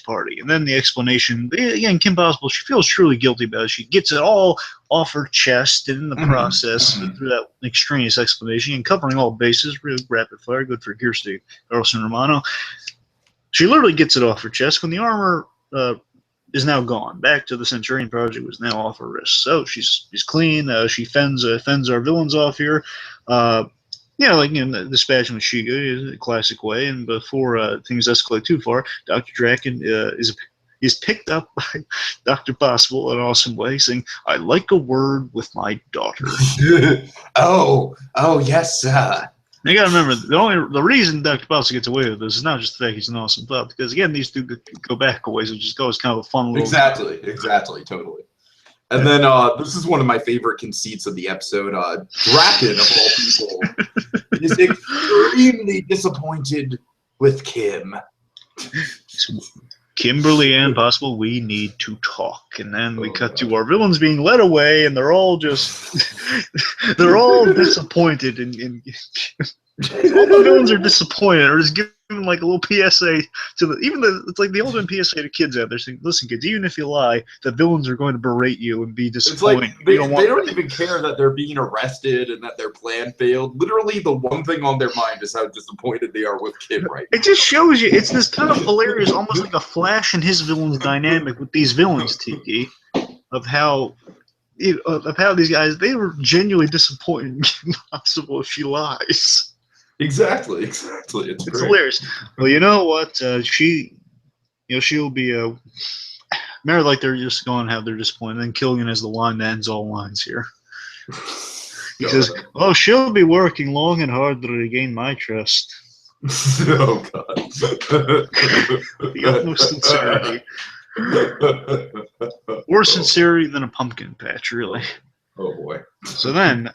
party, and then the explanation again. Kim Possible, she feels truly guilty about it. She gets it all off her chest, and in the process, through that extraneous explanation and covering all bases, real rapid fire, good for Kirsty Carlson Romano. She literally gets it off her chest when the armor is now gone. Back to the Centurion Project was now off her wrist. So she's clean. She fends our villains off here. Dispatching with Shiga, a classic way. And before things escalate too far, Dr. Draken is picked up by Dr. Possible in an awesome way, saying, "I like a word with my daughter." Oh, yes, sir. You gotta remember, the reason Dr. Possible gets away with this is not just the fact he's an awesome pup, because again, these two go back a ways, which just goes kind of a fun little. Exactly, totally. And then this is one of my favorite conceits of the episode. Draken, of all people, is extremely disappointed with Kim. Kimberly and Possible, we need to talk. And then we cut to our villains being led away, and they're all they're all disappointed. And all the villains are disappointed, or just giving like a little PSA to it's like the ultimate PSA to kids out there saying, "Listen, kids, even if you lie, the villains are going to berate you and be disappointed." It's like they don't even care that they're being arrested and that their plan failed. Literally, the one thing on their mind is how disappointed they are with Kim right now. It just shows you, it's this kind of hilarious, almost like a Flash and his villains dynamic with these villains, Tiki, of how these guys, they were genuinely disappointed in Kim Possible if she lies. Exactly. It's hilarious. Well, you know what? She'll be married like they're just going to have their disappointment. And then Killian has the line that ends all lines here. He says, "Oh, she'll be working long and hard to regain my trust." Oh God! The utmost sincerity. More sincerity than a pumpkin patch, really. Oh boy. So then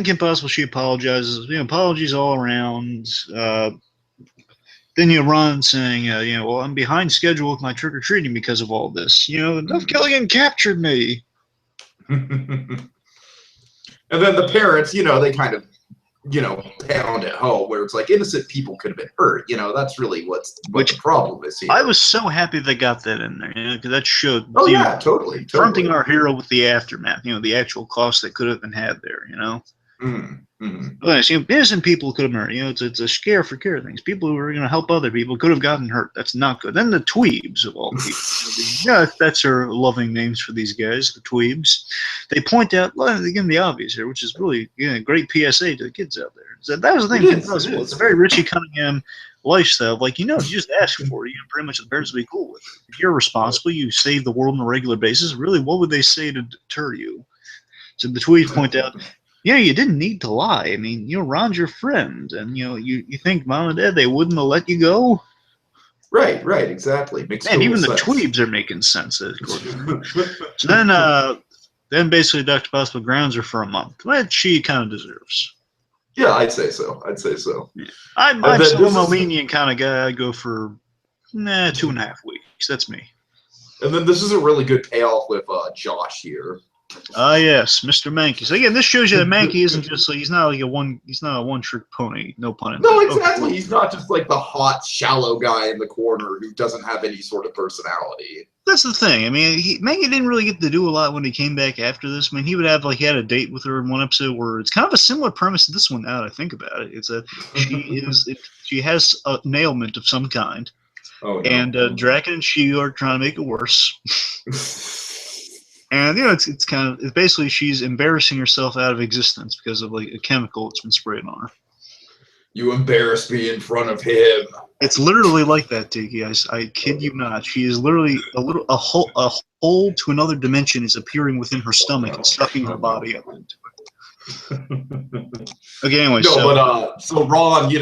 Kim Possible, she apologizes. Apologies all around. Then you run saying, "Well, I'm behind schedule with my trick or treating because of all this. Duff Killian captured me." And then the parents, they kind of, pound at home where it's like innocent people could have been hurt. That's really what the problem is here. I was so happy they got that in there, because that showed. Oh yeah, totally. Fronting our hero with the aftermath, the actual cost that could have been had there, Yes, innocent people could have murdered. It's a scare for care things. People who are going to help other people could have gotten hurt. That's not good. Then the Tweebs of all people. That's their loving names for these guys, the Tweebs. They point out, again, the obvious here, which is really a great PSA to the kids out there. So that was the thing. It's a very Richie Cunningham lifestyle. Like, you just ask for it. Pretty much the parents will be cool with it. If you're responsible, you save the world on a regular basis. Really, what would they say to deter you? So the Tweebs point out, you didn't need to lie. I mean, Ron's your friend, and you think Mom and Dad, they wouldn't have let you go? Right, exactly. Makes Man, even sense. the Tweebs are making sense. So then basically Dr. Possible grounds her for a month, which she kind of deserves. Yeah, I'd say so. Yeah. I'm still a lenient kind of guy. I go for 2.5 weeks. That's me. And then this is a really good payoff with Josh here. Yes, Mr. Mankey. So again, this shows you that Mankey isn't just he's not a one-trick pony. No pun intended. No, exactly. He's not just like the hot, shallow guy in the corner who doesn't have any sort of personality. That's the thing. I mean, Mankey didn't really get to do a lot when he came back after this. I mean, he would have he had a date with her in one episode where it's kind of a similar premise to this one. Now that I think about it, it's that she has a ailment of some kind. Oh, no. And Draken and she are trying to make it worse. And it's basically she's embarrassing herself out of existence because of a chemical that's been sprayed on her. You embarrassed me in front of him. It's literally like that, Tiki. I kid you not. She is literally a hole to another dimension is appearing within her stomach and sucking her body up into it. Okay, anyway. So Ron,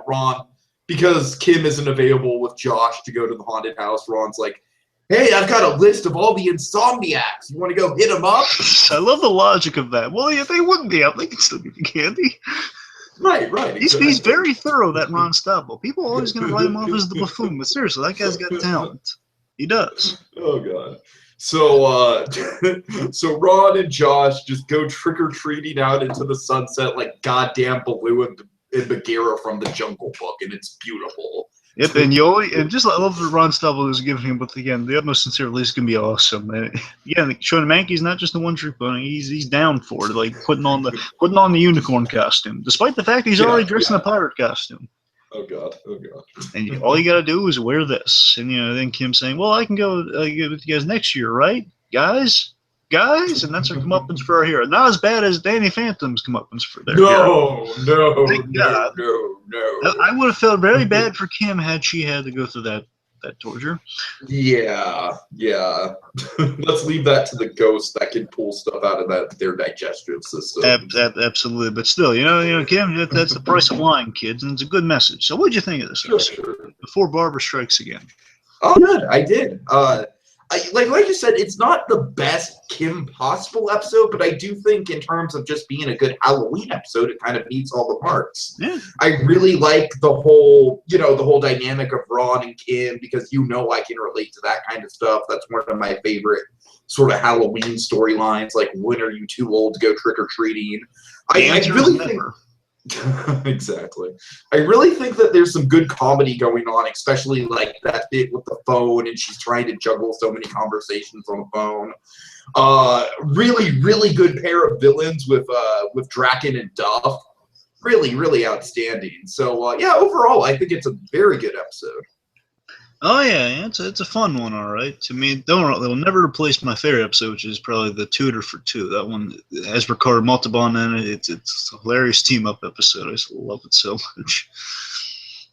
Ron, because Kim isn't available with Josh to go to the haunted house, Ron's like, hey, I've got a list of all the insomniacs. You want to go hit them up? I love the logic of that. Well, if they wouldn't be up, they can still give you candy. Right. He's very thorough, that Ron Stubble. People are always going to write him off as the buffoon, but seriously, that guy's got talent. He does. Oh, God. So, so Ron and Josh just go trick-or-treating out into the sunset like goddamn Baloo and Bagheera from the Jungle Book, and it's beautiful. Yep, and I love that Ron Stubble is giving him, but again, the utmost sincerely is going to be awesome. Showing Mankey's not just a one-trick pony; he's down for it, putting on the unicorn costume, despite the fact he's already dressed in a pirate costume. Oh God! And all you got to do is wear this, and then Kim saying, "Well, I can go with you guys next year, right, guys?" And that's her comeuppance for our hero. Not as bad as Danny Phantom's comeuppance for their hero. No. I would have felt very bad for Kim had she had to go through that torture. Yeah. Let's leave that to the ghosts that can pull stuff out of their digestive system. Absolutely, but still, Kim, that's the price of lying, kids, and it's a good message. So, what did you think of this episode? Sure. Before Barbara strikes again. Oh, good. I did. Like you said, it's not the best Kim Possible episode, but I do think in terms of just being a good Halloween episode, it kind of meets all the marks. Yeah. I really like the whole dynamic of Ron and Kim because I can relate to that kind of stuff. That's one of my favorite sort of Halloween storylines. Like, when are you too old to go trick-or-treating? I really think... Exactly. I really think that there's some good comedy going on, especially like that bit with the phone and she's trying to juggle so many conversations on the phone. Really, really good pair of villains with Draken and Duff. Really, really outstanding. So overall, I think it's a very good episode. Oh yeah, it's a fun one, all right. To me, it'll never replace my favorite episode, which is probably the Tutor for Two. That one has Ricardo Montalban in it. It's a hilarious team up episode. I just love it so much.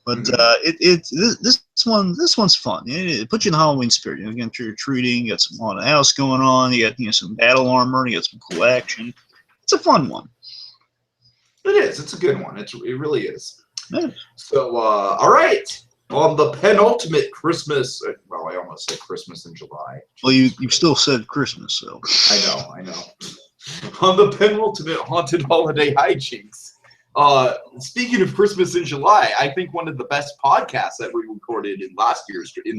But this one's fun. It puts you in the Halloween spirit. Again, trick-or-treating. You got some haunted house going on. You got some battle armor. You got some cool action. It's a fun one. It is. It's a good one. It really is. Yeah. So all right. On the penultimate Christmas, well, I almost said Christmas in July. Well, you still said Christmas, so. I know. On the penultimate haunted holiday hijinks. Speaking of Christmas in July, I think one of the best podcasts that we recorded in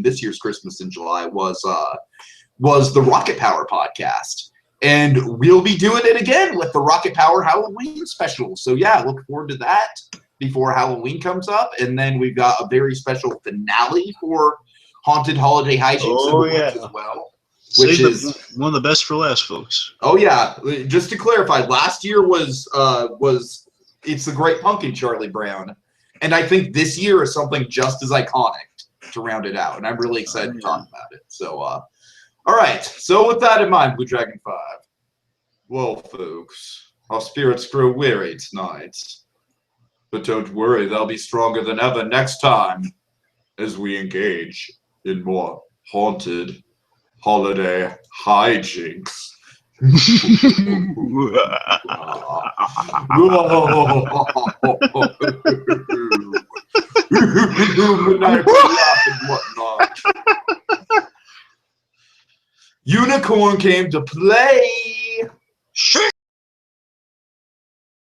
this year's Christmas in July was the Rocket Power podcast. And we'll be doing it again with the Rocket Power Halloween special. So look forward to that before Halloween comes up, and then we've got a very special finale for Haunted Holiday Hijinks as well. which Save is one of the best for last, folks. Oh yeah, just to clarify, last year was It's the Great Pumpkin, Charlie Brown, and I think this year is something just as iconic to round it out, and I'm really excited to talk about it. So, all right. So with that in mind, Blue Dragon 5. Well, folks, our spirits grow weary tonight, but don't worry, they'll be stronger than ever next time as we engage in more haunted holiday hijinks. Unicorn came to play.